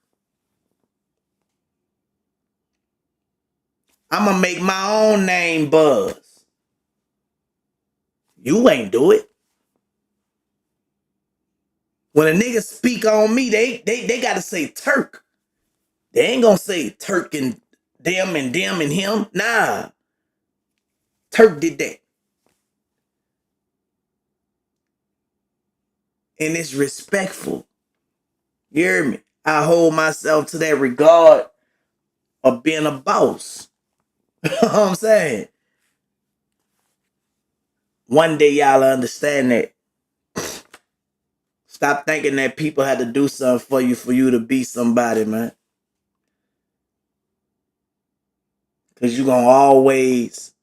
I'm gonna make my own name buzz. You ain't do it. When a nigga speak on me, they gotta say Turk. They ain't gonna say Turk and them and him. Nah. Turk did that. And it's respectful. You hear me? I hold myself to that regard of being a boss. You know what I'm saying? One day y'all understand that. Stop thinking that people had to do something for you to be somebody, man. Because you're going to always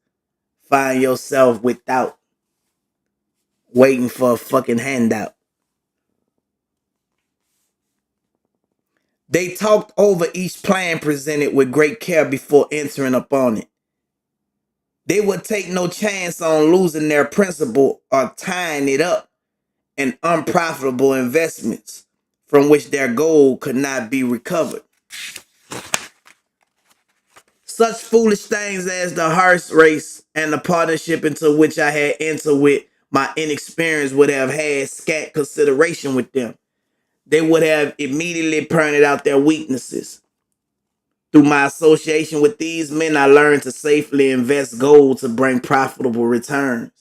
find yourself without, waiting for a fucking handout. They talked over each plan presented with great care before entering upon it. They would take no chance on losing their principal or tying it up in unprofitable investments from which their gold could not be recovered. Such foolish things as the horse race and the partnership into which I had entered with my inexperience would have had scant consideration with them. They would have immediately pointed out their weaknesses. Through my association with these men, I learned to safely invest gold to bring profitable returns.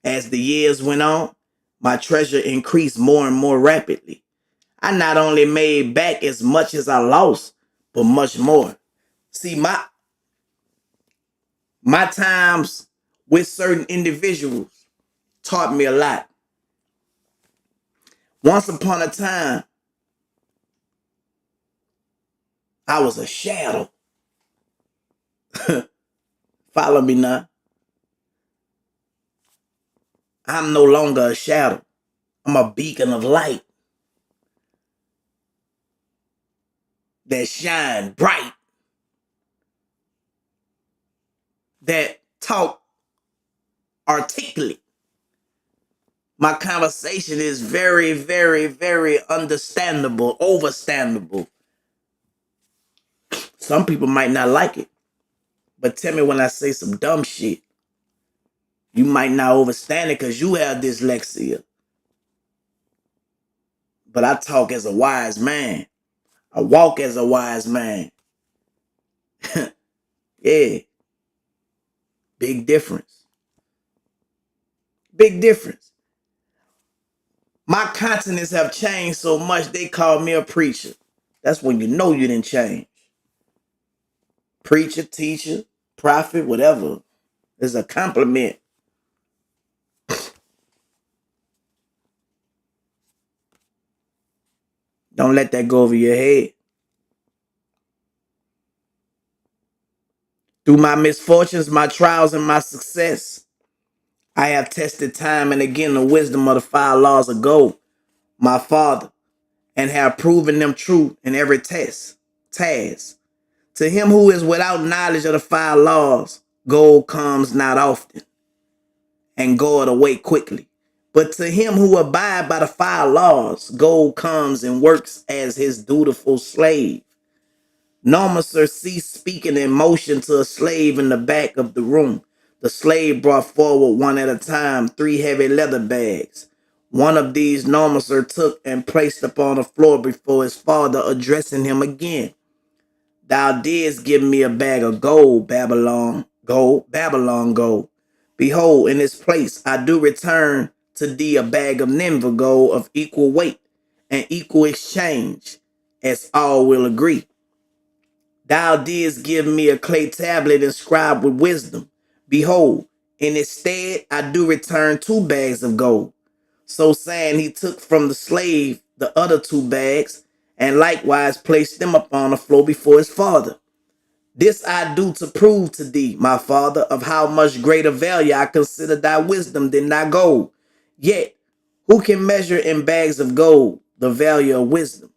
As the years went on, my treasure increased more and more rapidly. I not only made back as much as I lost, but much more. See, my times with certain individuals taught me a lot. Once upon a time, I was a shadow. Follow me now. I'm no longer a shadow. I'm a beacon of light that shine bright, that talk articulate. My conversation is very, very, very understandable, overstandable. Some people might not like it, but tell me when I say some dumb shit. You might not understand it because you have dyslexia. But I talk as a wise man. I walk as a wise man. Yeah, big difference. Big difference. My continents have changed so much they call me a preacher. That's when you know you didn't change. Preacher, teacher, prophet, whatever. It's a compliment. Don't let that go over your head. Through my misfortunes, my trials, and my success, I have tested time and again the wisdom of the 5 laws of gold, my father, and have proven them true in every task. To him who is without knowledge of the 5 laws, gold comes not often, and goeth away quickly. But to him who abide by the 5 laws, gold comes and works as his dutiful slave. Normaser ceased speaking in motion to a slave in the back of the room. The slave brought forward one at a time 3 heavy leather bags. One of these Normaser took and placed upon the floor before his father, addressing him again. Thou didst give me a bag of gold, Babylon gold. Behold, in its place I do return to thee a bag of Nineveh gold of equal weight and equal exchange, as all will agree. Thou didst give me a clay tablet inscribed with wisdom. Behold, in its stead I do return 2 bags of gold. So saying, he took from the slave the other 2 bags, and likewise placed them upon the floor before his father. This I do to prove to thee, my father, of how much greater value I consider thy wisdom than thy gold. Yet, who can measure in bags of gold the value of wisdom?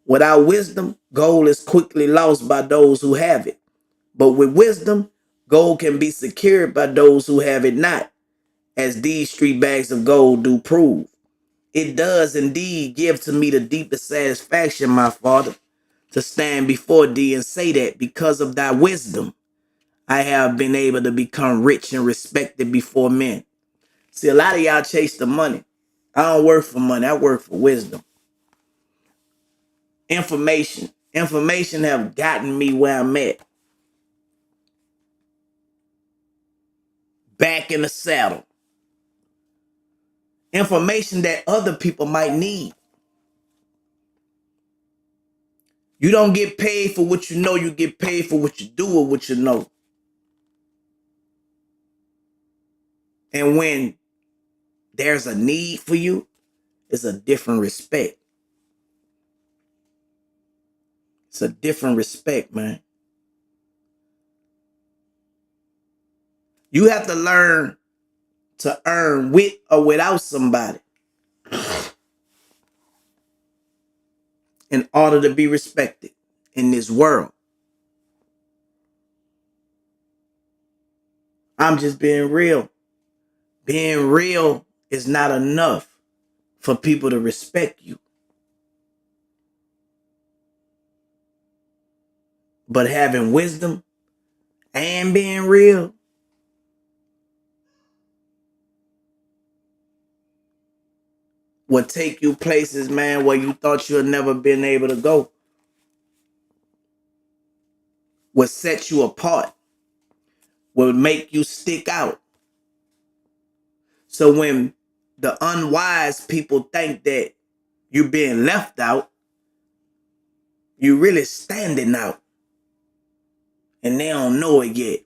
Without wisdom, gold is quickly lost by those who have it. But with wisdom, gold can be secured by those who have it not, as these 3 bags of gold do prove. It does indeed give to me the deepest satisfaction, my father, to stand before thee and say that because of thy wisdom, I have been able to become rich and respected before men. See, a lot of y'all chase the money. I don't work for money. I work for wisdom. Information. Information have gotten me where I'm at. Back in the saddle. Information that other people might need. You don't get paid for what you know. You get paid for what you do with what you know. And when there's a need for you, it's a different respect. It's a different respect, man. You have to learn to earn with or without somebody in order to be respected in this world. I'm just being real. Being real is not enough for people to respect you. But having wisdom and being real will take you places, man, where you thought you'd never been able to go. Will set you apart. Will make you stick out. So when the unwise people think that you're being left out, you're really standing out. And they don't know it yet.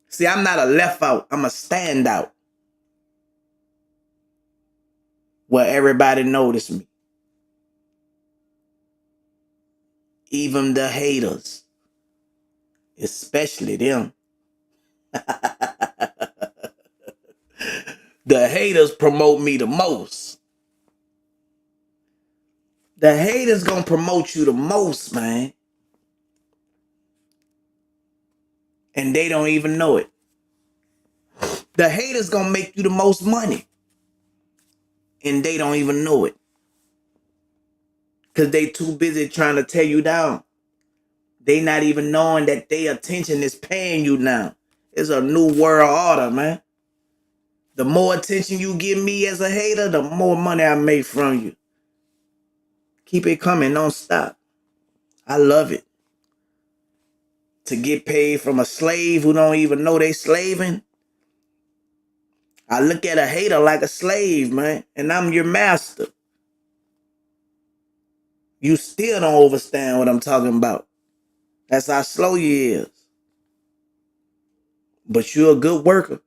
See, I'm not a left out. I'm a stand out. Where everybody notice me. Even the haters. Especially them. The haters promote me the most. The haters gonna promote you the most, man. And they don't even know it. The haters gonna make you the most money. And they don't even know it. Because they too busy trying to tear you down. They not even knowing that their attention is paying you now. It's a new world order, man. The more attention you give me as a hater, the more money I make from you. Keep it coming, don't stop. I love it. To get paid from a slave who don't even know they slaving. I look at a hater like a slave, man, and I'm your master. You still don't understand what I'm talking about. That's how slow you is. But you're a good worker.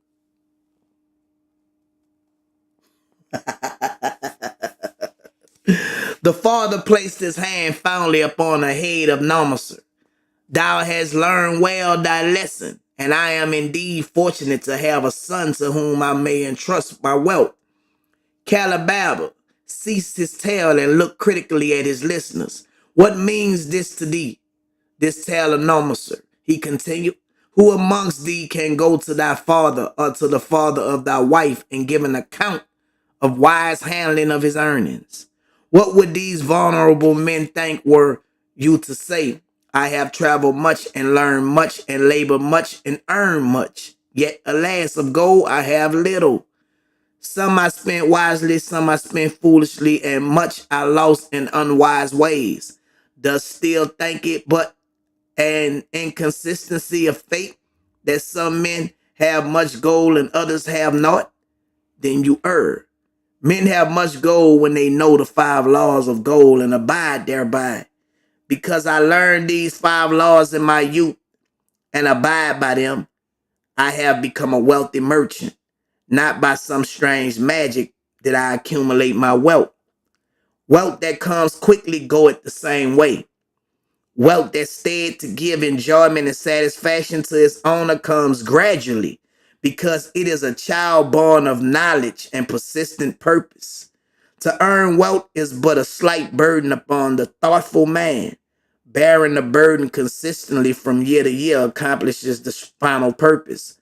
The father placed his hand fondly upon the head of Nomaser. Thou hast learned well thy lesson, and I am indeed fortunate to have a son to whom I may entrust my wealth. Calababa ceased his tale and looked critically at his listeners. What means this to thee, this tale of Nomaser? He continued. Who amongst thee can go to thy father or to the father of thy wife and give an account of wise handling of his earnings? What would these vulnerable men think were you to say? I have traveled much and learned much and labored much and earned much. Yet, alas, of gold I have little. Some I spent wisely, some I spent foolishly, and much I lost in unwise ways. Does still think it but an inconsistency of fate that some men have much gold and others have not? Then you err. Men have much gold when they know the 5 laws of gold and abide thereby. Because I learned these 5 laws in my youth and abide by them, I have become a wealthy merchant. Not by some strange magic did I accumulate my wealth. Wealth that comes quickly goeth the same way. Wealth that stayed to give enjoyment and satisfaction to its owner comes gradually, because it is a child born of knowledge and persistent purpose. To earn wealth is but a slight burden upon the thoughtful man. Bearing the burden consistently from year to year accomplishes the final purpose.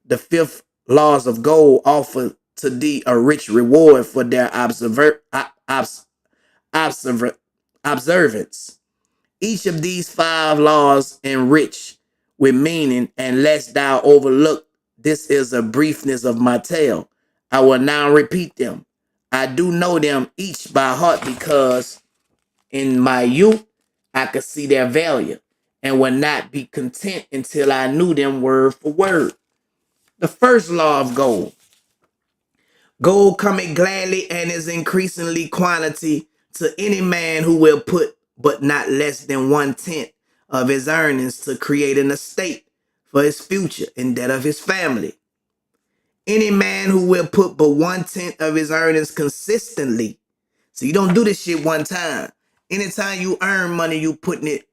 The 5th laws of gold offer to thee a rich reward for their observance. Each of these 5 laws enrich with meaning, and lest thou overlook, this is a briefness of my tale. I will now repeat them. I do know them each by heart because in my youth I could see their value and would not be content until I knew them word for word. The first law of gold. Gold cometh gladly and is increasingly quantity to any man who will put but not less than 1/10 of his earnings to create an estate for his future and that of his family. Any man who will put but 1/10 of his earnings consistently. So you don't do this shit one time. Anytime you earn money, you putting it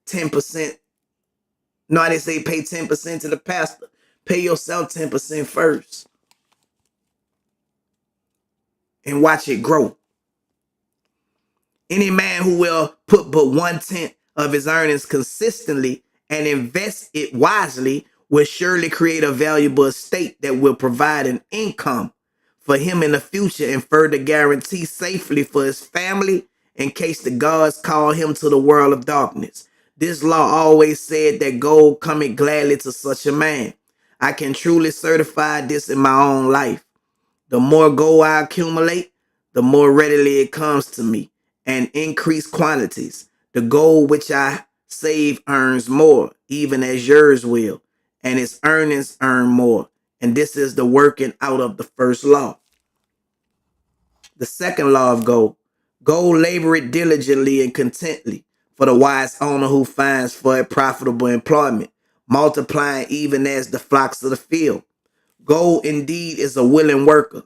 10%. No, they say pay 10% to the pastor. Pay yourself 10% first. And watch it grow. Any man who will put but 1/10 of his earnings consistently and invest it wisely will surely create a valuable estate that will provide an income for him in the future and further guarantee safely for his family in case the gods call him to the world of darkness. This law always said that gold cometh gladly to such a man. I can truly certify this in my own life. The more gold I accumulate, the more readily it comes to me, and increased quantities. The gold which I save earns more, even as yours will, and its earnings earn more. And this is the working out of the first law. The second law of gold. Gold laboreth diligently and contently for the wise owner who finds for it profitable employment, multiplying even as the flocks of the field. Gold indeed is a willing worker.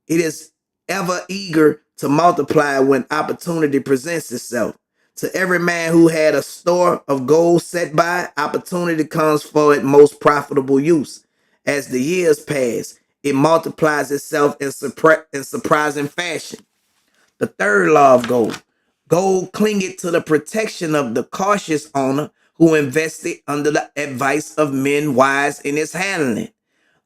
It is ever eager to multiply when opportunity presents itself. To every man who had a store of gold set by, opportunity comes for its most profitable use. As the years pass, it multiplies itself in surprising fashion. The third law of gold. Gold clingeth to the protection of the cautious owner who invested under the advice of men wise in its handling.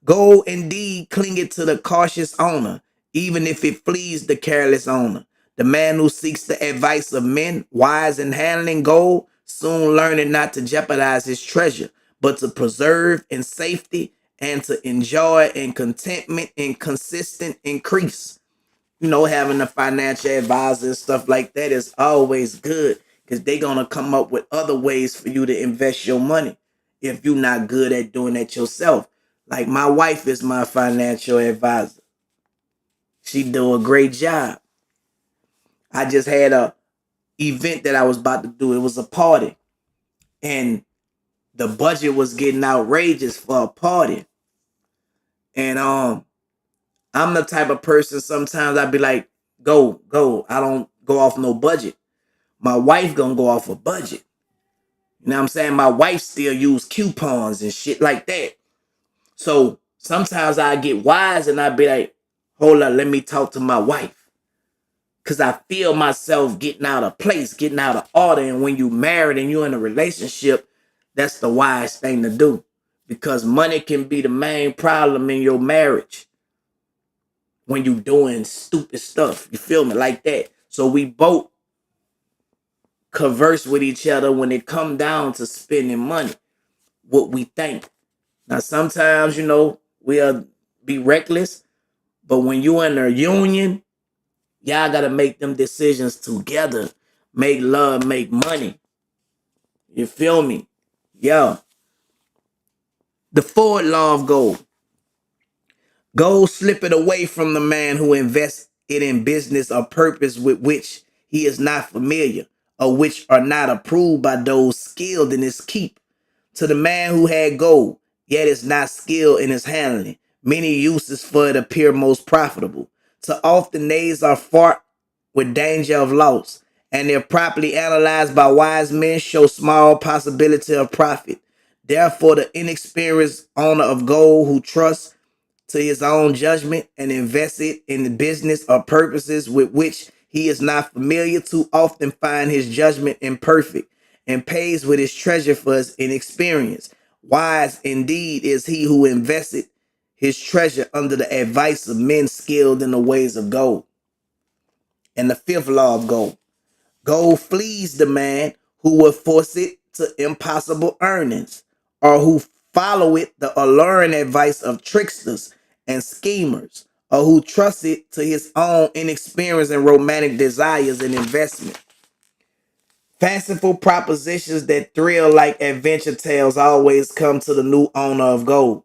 Gold indeed clingeth to the cautious owner, even if it flees the careless owner. The man who seeks the advice of men wise in handling gold soon learning not to jeopardize his treasure, but to preserve in safety and to enjoy in contentment and consistent increase. Having a financial advisor and stuff like that is always good because they're going to come up with other ways for you to invest your money if you're not good at doing that yourself. Like my wife is my financial advisor. She do a great job. I just had a event that I was about to do. It was a party and the budget was getting outrageous for a party. And I'm the type of person sometimes I'd be like, go. I don't go off no budget. My wife gonna go off a budget. You know what I'm saying? My wife still use coupons and shit like that. So sometimes I get wise and I be like, hold up, let me talk to my wife. Cause I feel myself getting out of place, getting out of order. And when you married and you're in a relationship, that's the wise thing to do. Because money can be the main problem in your marriage when you doing stupid stuff. You feel me? Like that. So we both converse with each other when it come down to spending money, what we think. Now, sometimes, we'll be reckless, but when you in a union, y'all got to make them decisions together. Make love, make money. You feel me? Yeah. The fourth law of gold. Gold slippeth away from the man who invests it in business or purpose with which he is not familiar, or which are not approved by those skilled in its keep. To the man who had gold, yet is not skilled in its handling, many uses for it appear most profitable. To often days are fraught with danger of loss, and if properly analyzed by wise men, show small possibility of profit. Therefore, the inexperienced owner of gold who trusts to his own judgment and invest it in the business or purposes with which he is not familiar too often find his judgment imperfect and pays with his treasure for his inexperience. Wise indeed is he who invested his treasure under the advice of men skilled in the ways of gold. And the fifth law of gold. Gold flees the man who will force it to impossible earnings, or who follow it the alluring advice of tricksters and schemers, or who trust it to his own inexperience and romantic desires and investment. Fanciful propositions that thrill like adventure tales always come to the new owner of gold.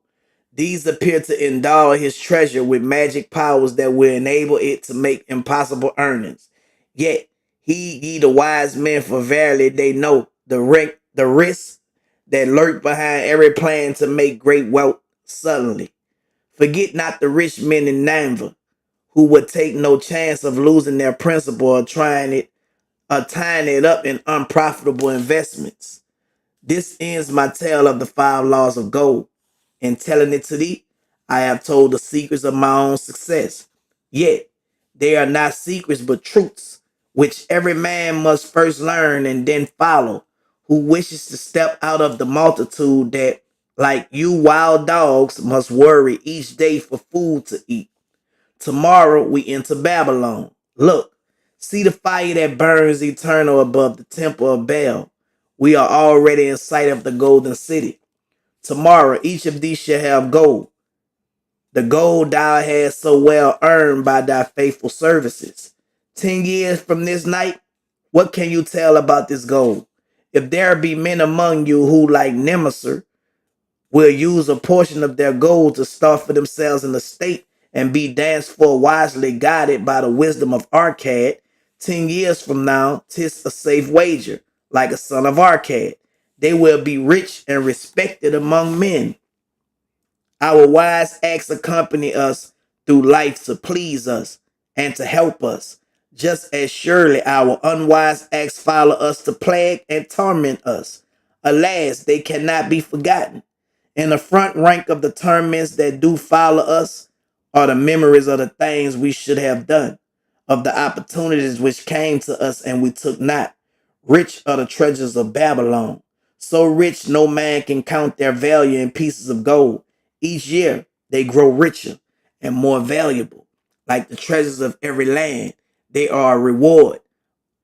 These appear to endow his treasure with magic powers that will enable it to make impossible earnings. Yet heed ye the wise men, for verily they know the risks that lurk behind every plan to make great wealth suddenly. Forget not the rich men in Nineveh, who would take no chance of losing their principal or tying it up in unprofitable investments. This ends my tale of the 5 laws of gold. In telling it to thee, I have told the secrets of my own success. Yet they are not secrets but truths, which every man must first learn and then follow, who wishes to step out of the multitude that, like you wild dogs, must worry each day for food to eat. Tomorrow we enter Babylon. Look, see the fire that burns eternal above the temple of Baal. We are already in sight of the golden city. Tomorrow each of these shall have gold, the gold thou hast so well earned by thy faithful services. 10 years from this night, what can you tell about this gold? If there be men among you who, like Nemeser, will use a portion of their gold to start for themselves an estate and be danced for wisely guided by the wisdom of Arcad, 10 years from now, 'tis a safe wager, like a son of Arcad. They will be rich and respected among men. Our wise acts accompany us through life to please us and to help us, just as surely our unwise acts follow us to plague and torment us. Alas, they cannot be forgotten. In the front rank of the torments that do follow us are the memories of the things we should have done, of the opportunities which came to us and we took not. Rich are the treasures of Babylon, so rich no man can count their value in pieces of gold. Each year they grow richer and more valuable. Like the treasures of every land, they are a reward,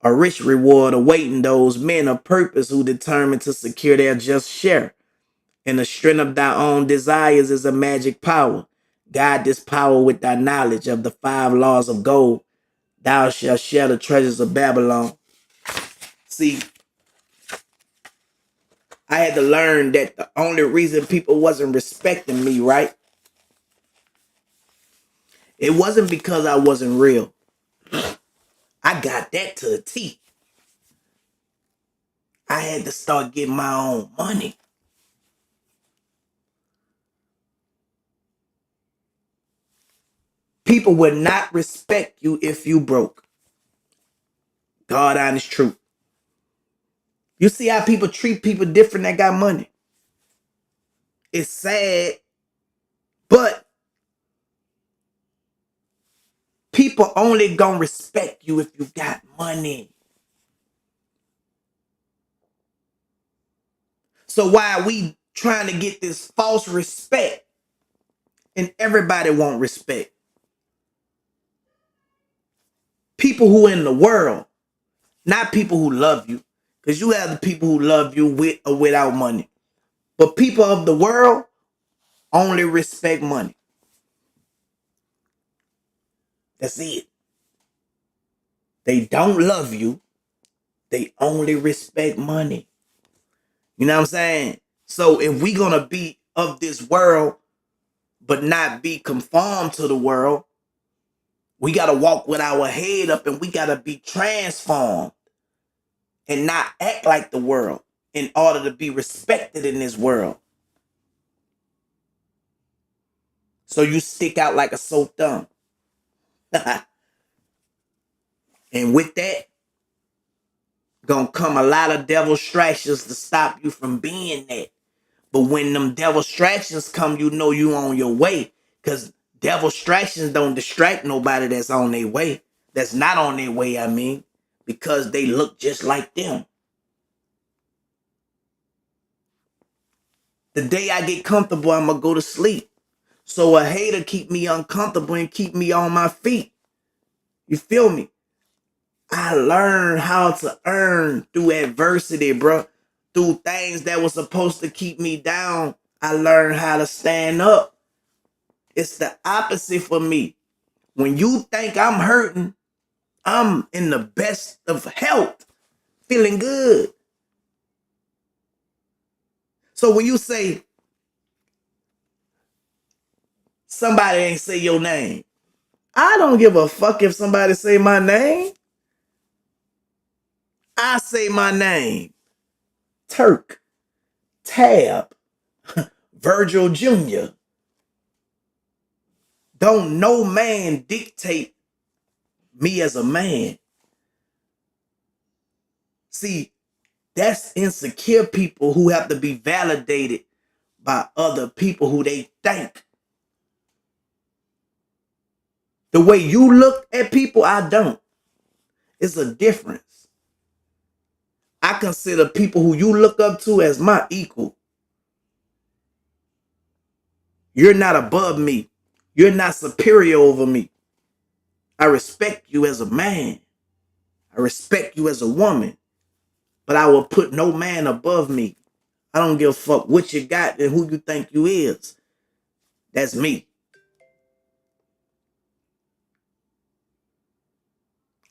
a rich reward awaiting those men of purpose who determine to secure their just share. And the strength of thy own desires is a magic power. Guide this power with thy knowledge of the 5 laws of gold. Thou shalt share the treasures of Babylon. See, I had to learn that the only reason people wasn't respecting me, right? It wasn't because I wasn't real. I got that to a T. I had to start getting my own money. People would not respect you if you broke. God honest truth. You see how people treat people different that got money. It's sad, but people only gonna respect you if you got money. So why are we trying to get this false respect and everybody want respect? People who in the world, not people who love you. Because you have the people who love you with or without money. But people of the world only respect money. That's it. They don't love you. They only respect money. You know what I'm saying? So if we gonna be of this world, but not be conformed to the world, we gotta walk with our head up and we gotta be transformed and not act like the world in order to be respected in this world. So you stick out like a sore thumb. And with that, gonna come a lot of devil distractions to stop you from being that. But when them devil distractions come, you know you on your way. Because devil distractions don't distract nobody that's on their way. That's not on their way, I mean. Because they look just like them. The day I get comfortable, I'm gonna go to sleep. So a hater keep me uncomfortable and keep me on my feet. You feel me? I learned how to earn through adversity, bro. Through things that were supposed to keep me down, I learned how to stand up. It's the opposite for me. When you think I'm hurting, I'm in the best of health, feeling good. So when you say somebody ain't say your name, I don't give a fuck if somebody say my name. I say my name. Turk, Tab, Virgil Jr. Don't no man dictate me as a man. See, that's insecure people who have to be validated by other people who they think. The way you look at people, I don't. It's a difference. I consider people who you look up to as my equal. You're not above me. You're not superior over me. I respect you as a man. I respect you as a woman. But I will put no man above me. I don't give a fuck what you got and who you think you is. That's me.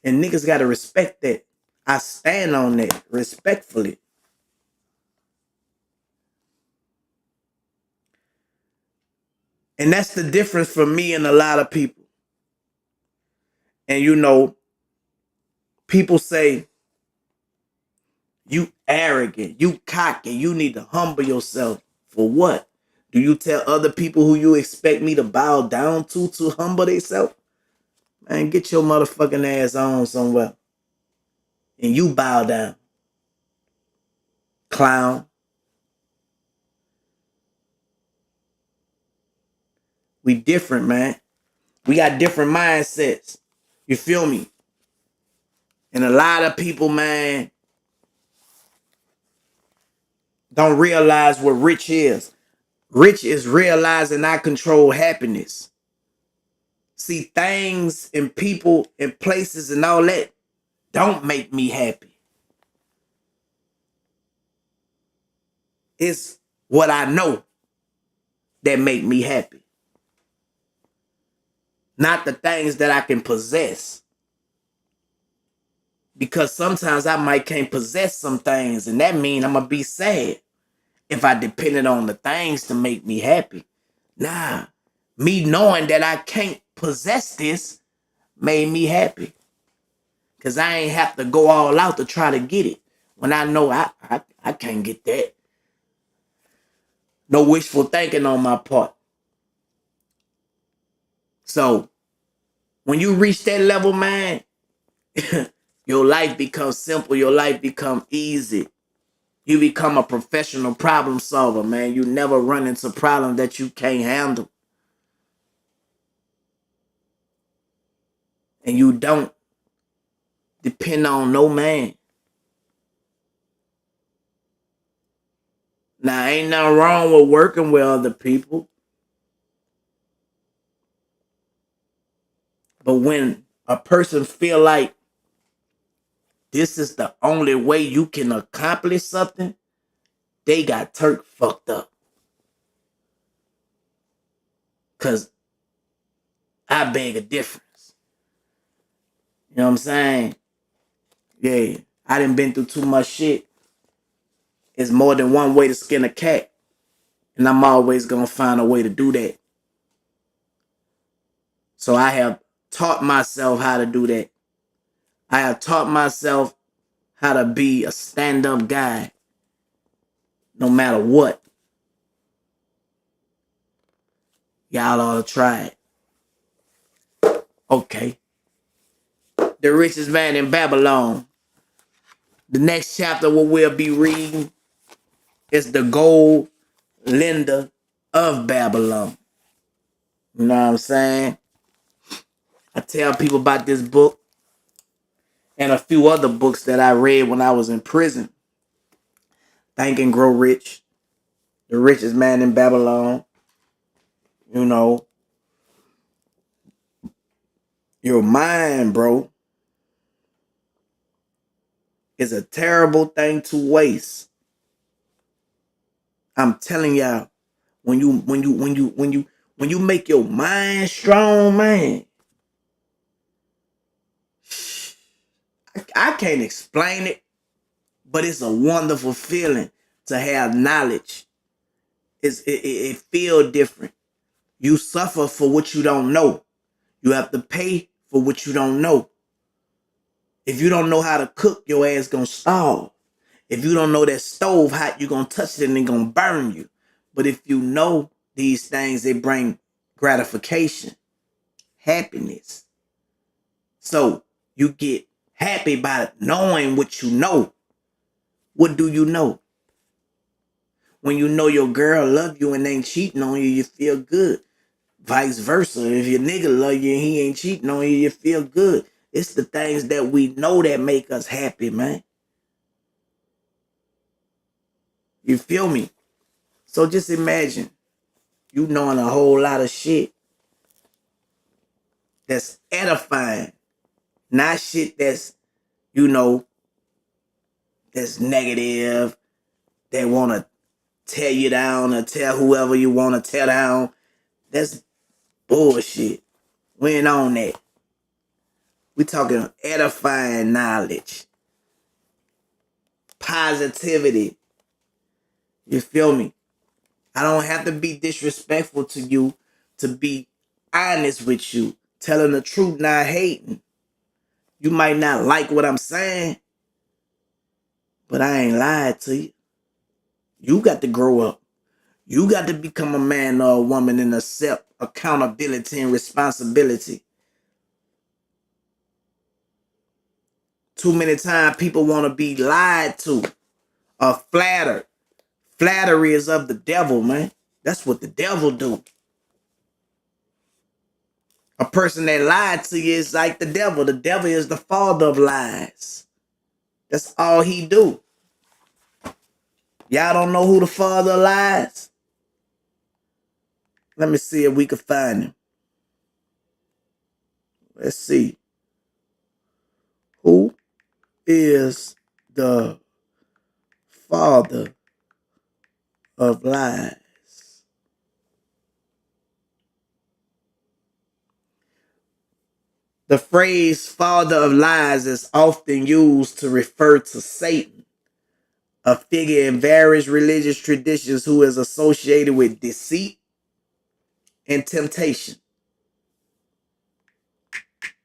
And niggas gotta respect that. I stand on that respectfully. And that's the difference for me and a lot of people. And you know, people say, you arrogant, you cocky, you need to humble yourself. For what? Do you tell other people who you expect me to bow down to humble themselves? Man, get your motherfucking ass on somewhere. And you bow down. Clown. We different, man. We got different mindsets. You feel me? And a lot of people, man, don't realize what rich is. Rich is realizing I control happiness. See, things and people and places and all that don't make me happy. It's what I know that make me happy. Not the things that I can possess. Because sometimes I might can't possess some things, and that means I'm going to be sad if I depended on the things to make me happy. Nah, me knowing that I can't possess this made me happy. Because I ain't have to go all out to try to get it. When I know I can't get that. No wishful thinking on my part. So, when you reach that level, man, your life becomes simple. Your life becomes easy. You become a professional problem solver, man. You never run into problems that you can't handle. And you don't depend on no man. Now, ain't nothing wrong with working with other people. But when a person feel like this is the only way you can accomplish something, they got Turk fucked up. Because I beg a difference. You know what I'm saying? Yeah, I done been through too much shit. It's more than one way to skin a cat. And I'm always going to find a way to do that. So I have taught myself how to do that. I have taught myself how to be a stand-up guy no matter what. Y'all ought to try it. Okay. The richest man in Babylon. The next chapter what we'll be reading is the gold lender of Babylon. You know what I'm saying? I tell people about this book and a few other books that I read when I was in prison. Think and Grow Rich. The richest man in Babylon. You know. Your mind, bro, is a terrible thing to waste. I'm telling y'all, when you make your mind strong, man, I can't explain it, but it's a wonderful feeling to have knowledge. It feels different. You suffer for what you don't know. You have to pay for what you don't know. If you don't know how to cook, your ass gonna starve. If you don't know that stove hot, you're gonna touch it and it's gonna burn you. But if you know these things, they bring gratification, happiness. So you get happy by knowing what you know. What do you know? When you know your girl love you and ain't cheating on you, you feel good. Vice versa. If your nigga love you and he ain't cheating on you, you feel good. It's the things that we know that make us happy, man. You feel me? So just imagine you knowing a whole lot of shit that's edifying, not shit that's, you know, that's negative, that want to tear you down or tell whoever you want to tear down. That's bullshit. We ain't on that. We talking edifying knowledge, positivity. You feel me? I don't have to be disrespectful to you to be honest with you, telling the truth, not hating. You might not like what I'm saying, but I ain't lied to you. You got to grow up. You got to become a man or a woman and accept accountability and responsibility. Too many times people want to be lied to or flattered. Flattery is of the devil, man. That's what the devil do. A person that lied to you is like the devil. The devil is the father of lies. That's all he do. Y'all don't know who the father of lies? Let me see if we can find him. Let's see. Who is the father of lies? The phrase father of lies is often used to refer to Satan, a figure in various religious traditions who is associated with deceit and temptation.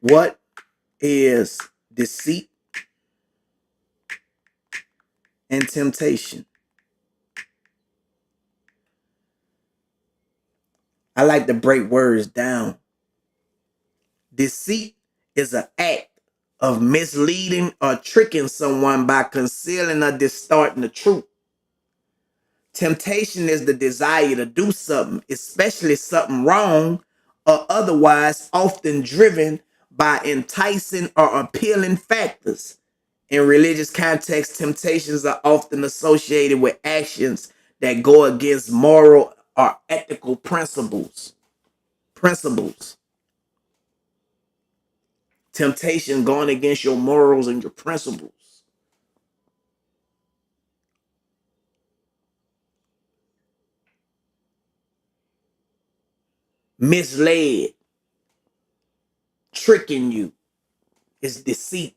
What is deceit and temptation? I like to break words down. Deceit is an act of misleading or tricking someone by concealing or distorting the truth. Temptation is the desire to do something, especially something wrong or otherwise, often driven by enticing or appealing factors. In religious contexts, temptations are often associated with actions that go against moral or ethical principles. Temptation going against your morals and your principles. Misled, tricking you is deceit.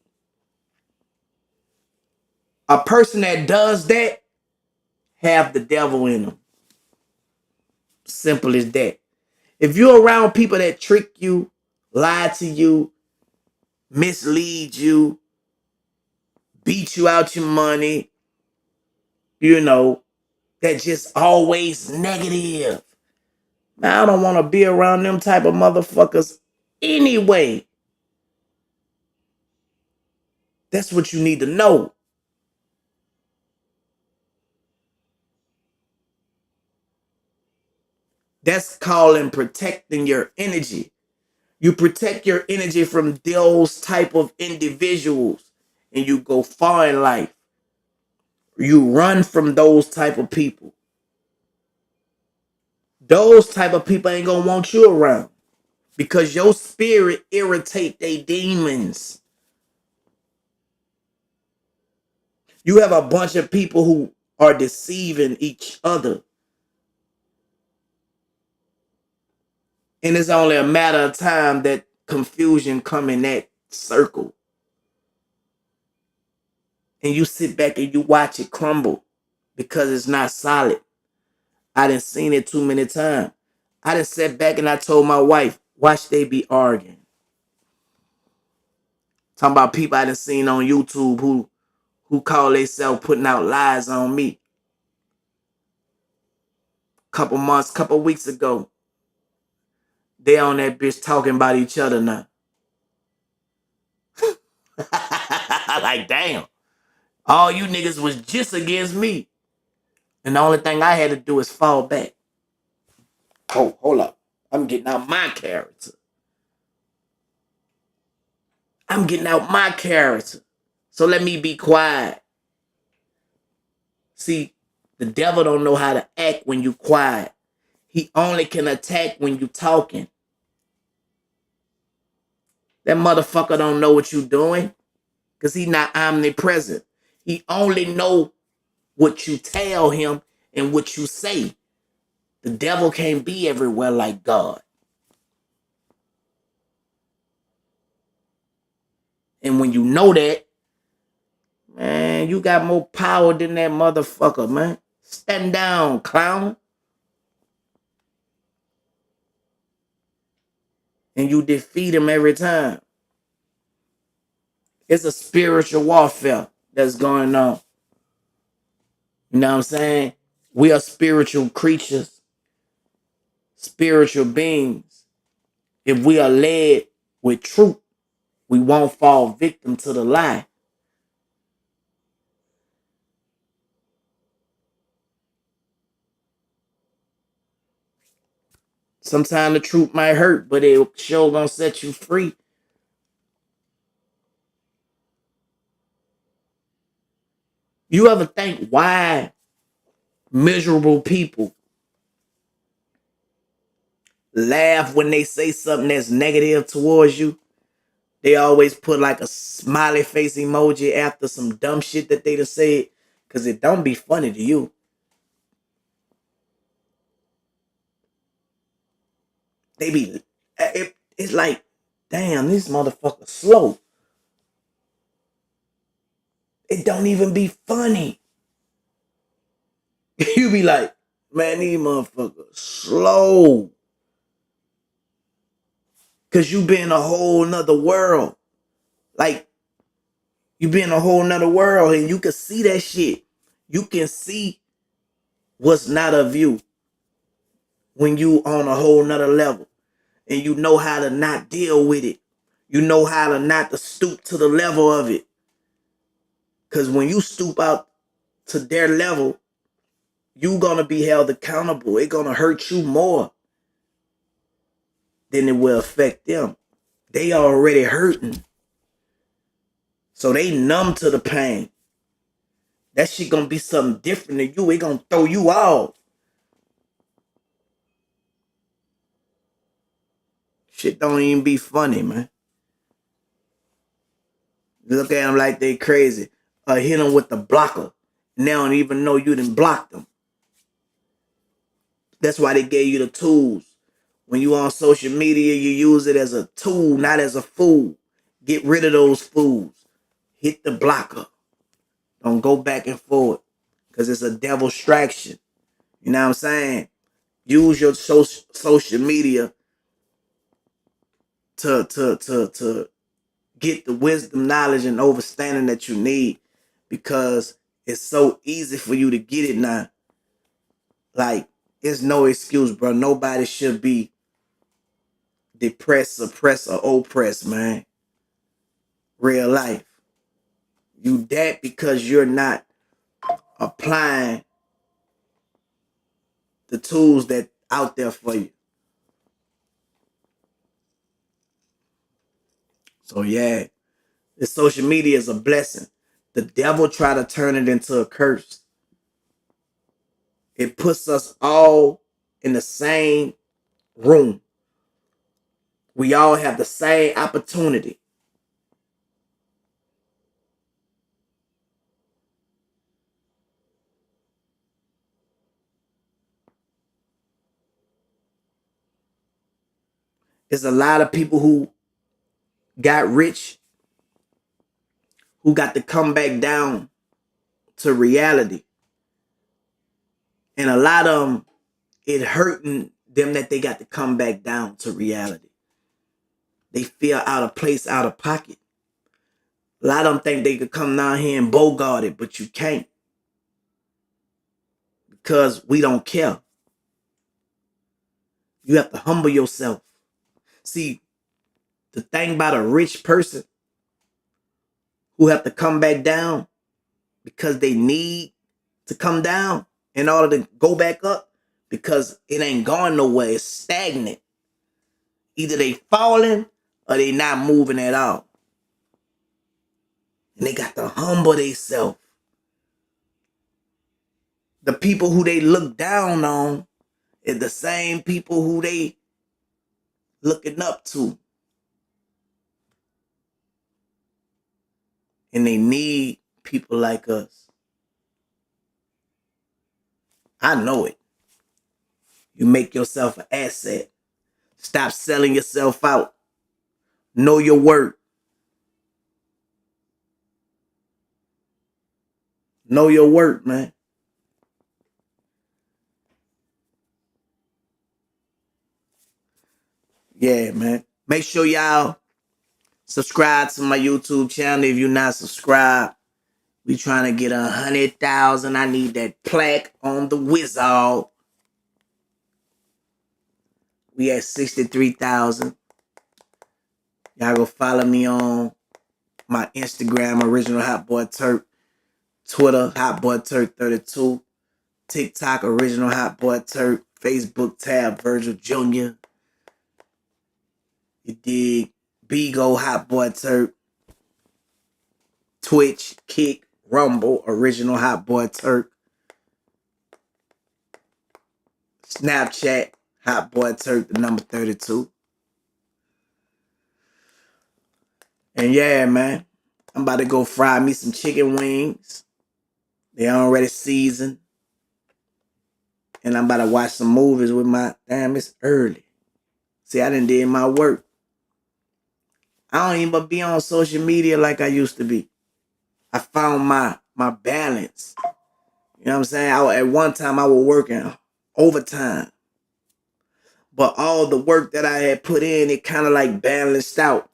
A person that does that have the devil in them. Simple as that. If you're around people that trick you, lie to you, mislead you, beat you out your money, that just always negative. Man, I don't want to be around them type of motherfuckers anyway. That's what you need to know. That's calling protecting your energy. You protect your energy from those type of individuals and you go far in life. You run from those type of people. Those type of people ain't gonna want you around because your spirit irritate they demons. You have a bunch of people who are deceiving each other. And it's only a matter of time that confusion come in that circle. And you sit back and you watch it crumble because it's not solid. I done seen it too many times. I done sat back and I told my wife, watch they be arguing. Talking about people I done seen on YouTube who call themselves putting out lies on me. Couple weeks ago, they on that bitch talking about each other now. Like, damn. All you niggas was just against me. And the only thing I had to do is fall back. Oh, hold up. I'm getting out my character. So let me be quiet. See, the devil don't know how to act when you quiet. He only can attack when you talking. That motherfucker don't know what you doing because he not omnipresent. He only know what you tell him and what you say. The devil can't be everywhere like God. And when you know that, man, you got more power than that motherfucker, man. Stand down, clown. And you defeat him every time. It's a spiritual warfare that's going on. You know what I'm saying? We are spiritual creatures, spiritual beings. If we are led with truth, we won't fall victim to the lie. Sometimes the truth might hurt, but it sure gonna set you free. You ever think why miserable people laugh when they say something that's negative towards you? They always put like a smiley face emoji after some dumb shit that they done said, because it don't be funny to you. They be, it's like, damn, this motherfucker slow. It don't even be funny. You be like, man, these motherfuckers slow. Cause you be in a whole nother world. Like, you be in a whole nother world and you can see that shit. You can see what's not of you when you on a whole nother level. And you know how to not deal with it. You know how to not to stoop to the level of it. Cause when you stoop out to their level, you gonna be held accountable. It gonna hurt you more than it will affect them. They already hurting. So they numb to the pain. That shit gonna be something different than you. It gonna throw you off. Shit don't even be funny, man. Look at them like they crazy. Hit them with the blocker. And they don't even know you done blocked them. That's why they gave you the tools. When you on social media, you use it as a tool, not as a fool. Get rid of those fools. Hit the blocker. Don't go back and forth. Because it's a devil distraction. You know what I'm saying? Use your social media to get the wisdom, knowledge, and understanding that you need. Because it's so easy for you to get it now. Like, it's no excuse, bro. Nobody should be depressed, suppressed, or oppressed, man. Real life. You that because you're not applying the tools that out there for you. So yeah, this social media is a blessing. The devil try to turn it into a curse. It puts us all in the same room. We all have the same opportunity. There's a lot of people who got rich, who got to come back down to reality. And a lot of them, it hurting them that they got to come back down to reality. They feel out of place, out of pocket. A lot of them think they could come down here and bogart it, but you can't. Because we don't care. You have to humble yourself. See, the thing about a rich person who have to come back down because they need to come down in order to go back up, because it ain't going nowhere. It's stagnant. Either they falling or they not moving at all. And they got to humble themselves. The people who they look down on is the same people who they looking up to. And they need people like us. I know it. You make yourself an asset. Stop selling yourself out. Know your worth. Know your worth, man. Yeah, man. Make sure y'all subscribe to my YouTube channel if you're not subscribed. We trying to get 100,000. I need that plaque on the wizard. We at 63,000. Y'all go follow me on my Instagram, Original Hot Boy Turk. Twitter, Hot Boy Turk 32. TikTok, Original Hot Boy Turk. Facebook tab, Virgil Jr. You dig? Bigo, Hot Boy Turk, Twitch, Kick, Rumble, Original Hot Boy Turk, Snapchat, Hot Boy Turk, the number 32. And yeah, man, I'm about to go fry me some chicken wings. They already seasoned. And I'm about to watch some movies with my, damn, it's early. See, I done did my work. I don't even be on social media like I used to be. I found my balance. You know what I'm saying? At one time I was working overtime. But all the work that I had put in, it kind of like balanced out.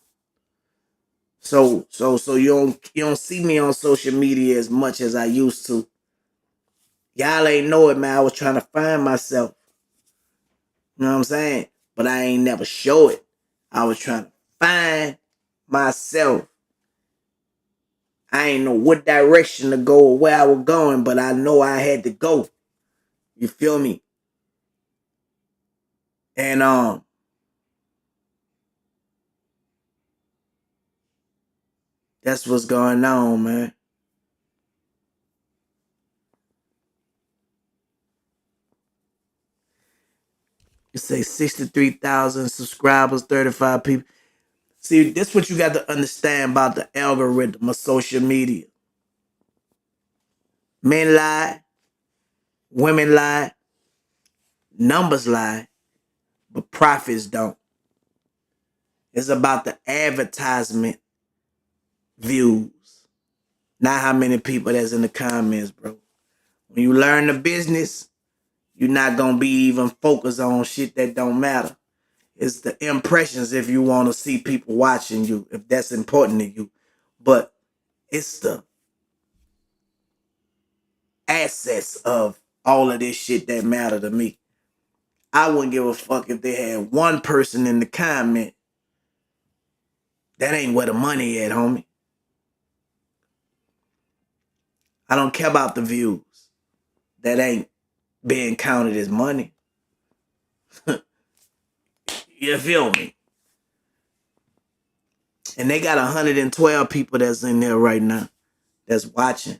So you don't see me on social media as much as I used to. Y'all ain't know it, man. I was trying to find myself. You know what I'm saying? But I ain't never show it. I was trying to find myself. I ain't know what direction to go or where I was going, but I know I had to go. You feel me? And that's what's going on, man. You say 63,000 subscribers, 35 people. See, this what you got to understand about the algorithm of social media. Men lie, women lie, numbers lie, but profits don't. It's about the advertisement views, not how many people that's in the comments, bro. When you learn the business, you're not going to be even focused on shit that don't matter. It's the impressions if you want to see people watching you, if that's important to you. But it's the assets of all of this shit that matter to me. I wouldn't give a fuck if they had one person in the comment. That ain't where the money at, homie. I don't care about the views. That ain't being counted as money. You feel me? And they got 112 people that's in there right now that's watching.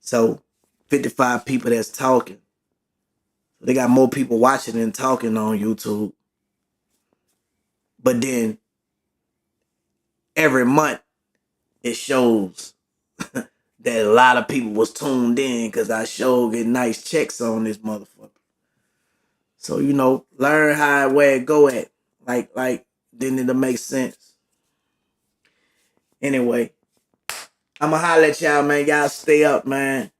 So 55 people that's talking. They got more people watching than talking on YouTube. But then every month it shows that a lot of people was tuned in because I sure get nice checks on this motherfucker. So, you know, learn how where it go at. Like then it'll make sense. Anyway, I'ma holler at y'all, man. Y'all stay up, man.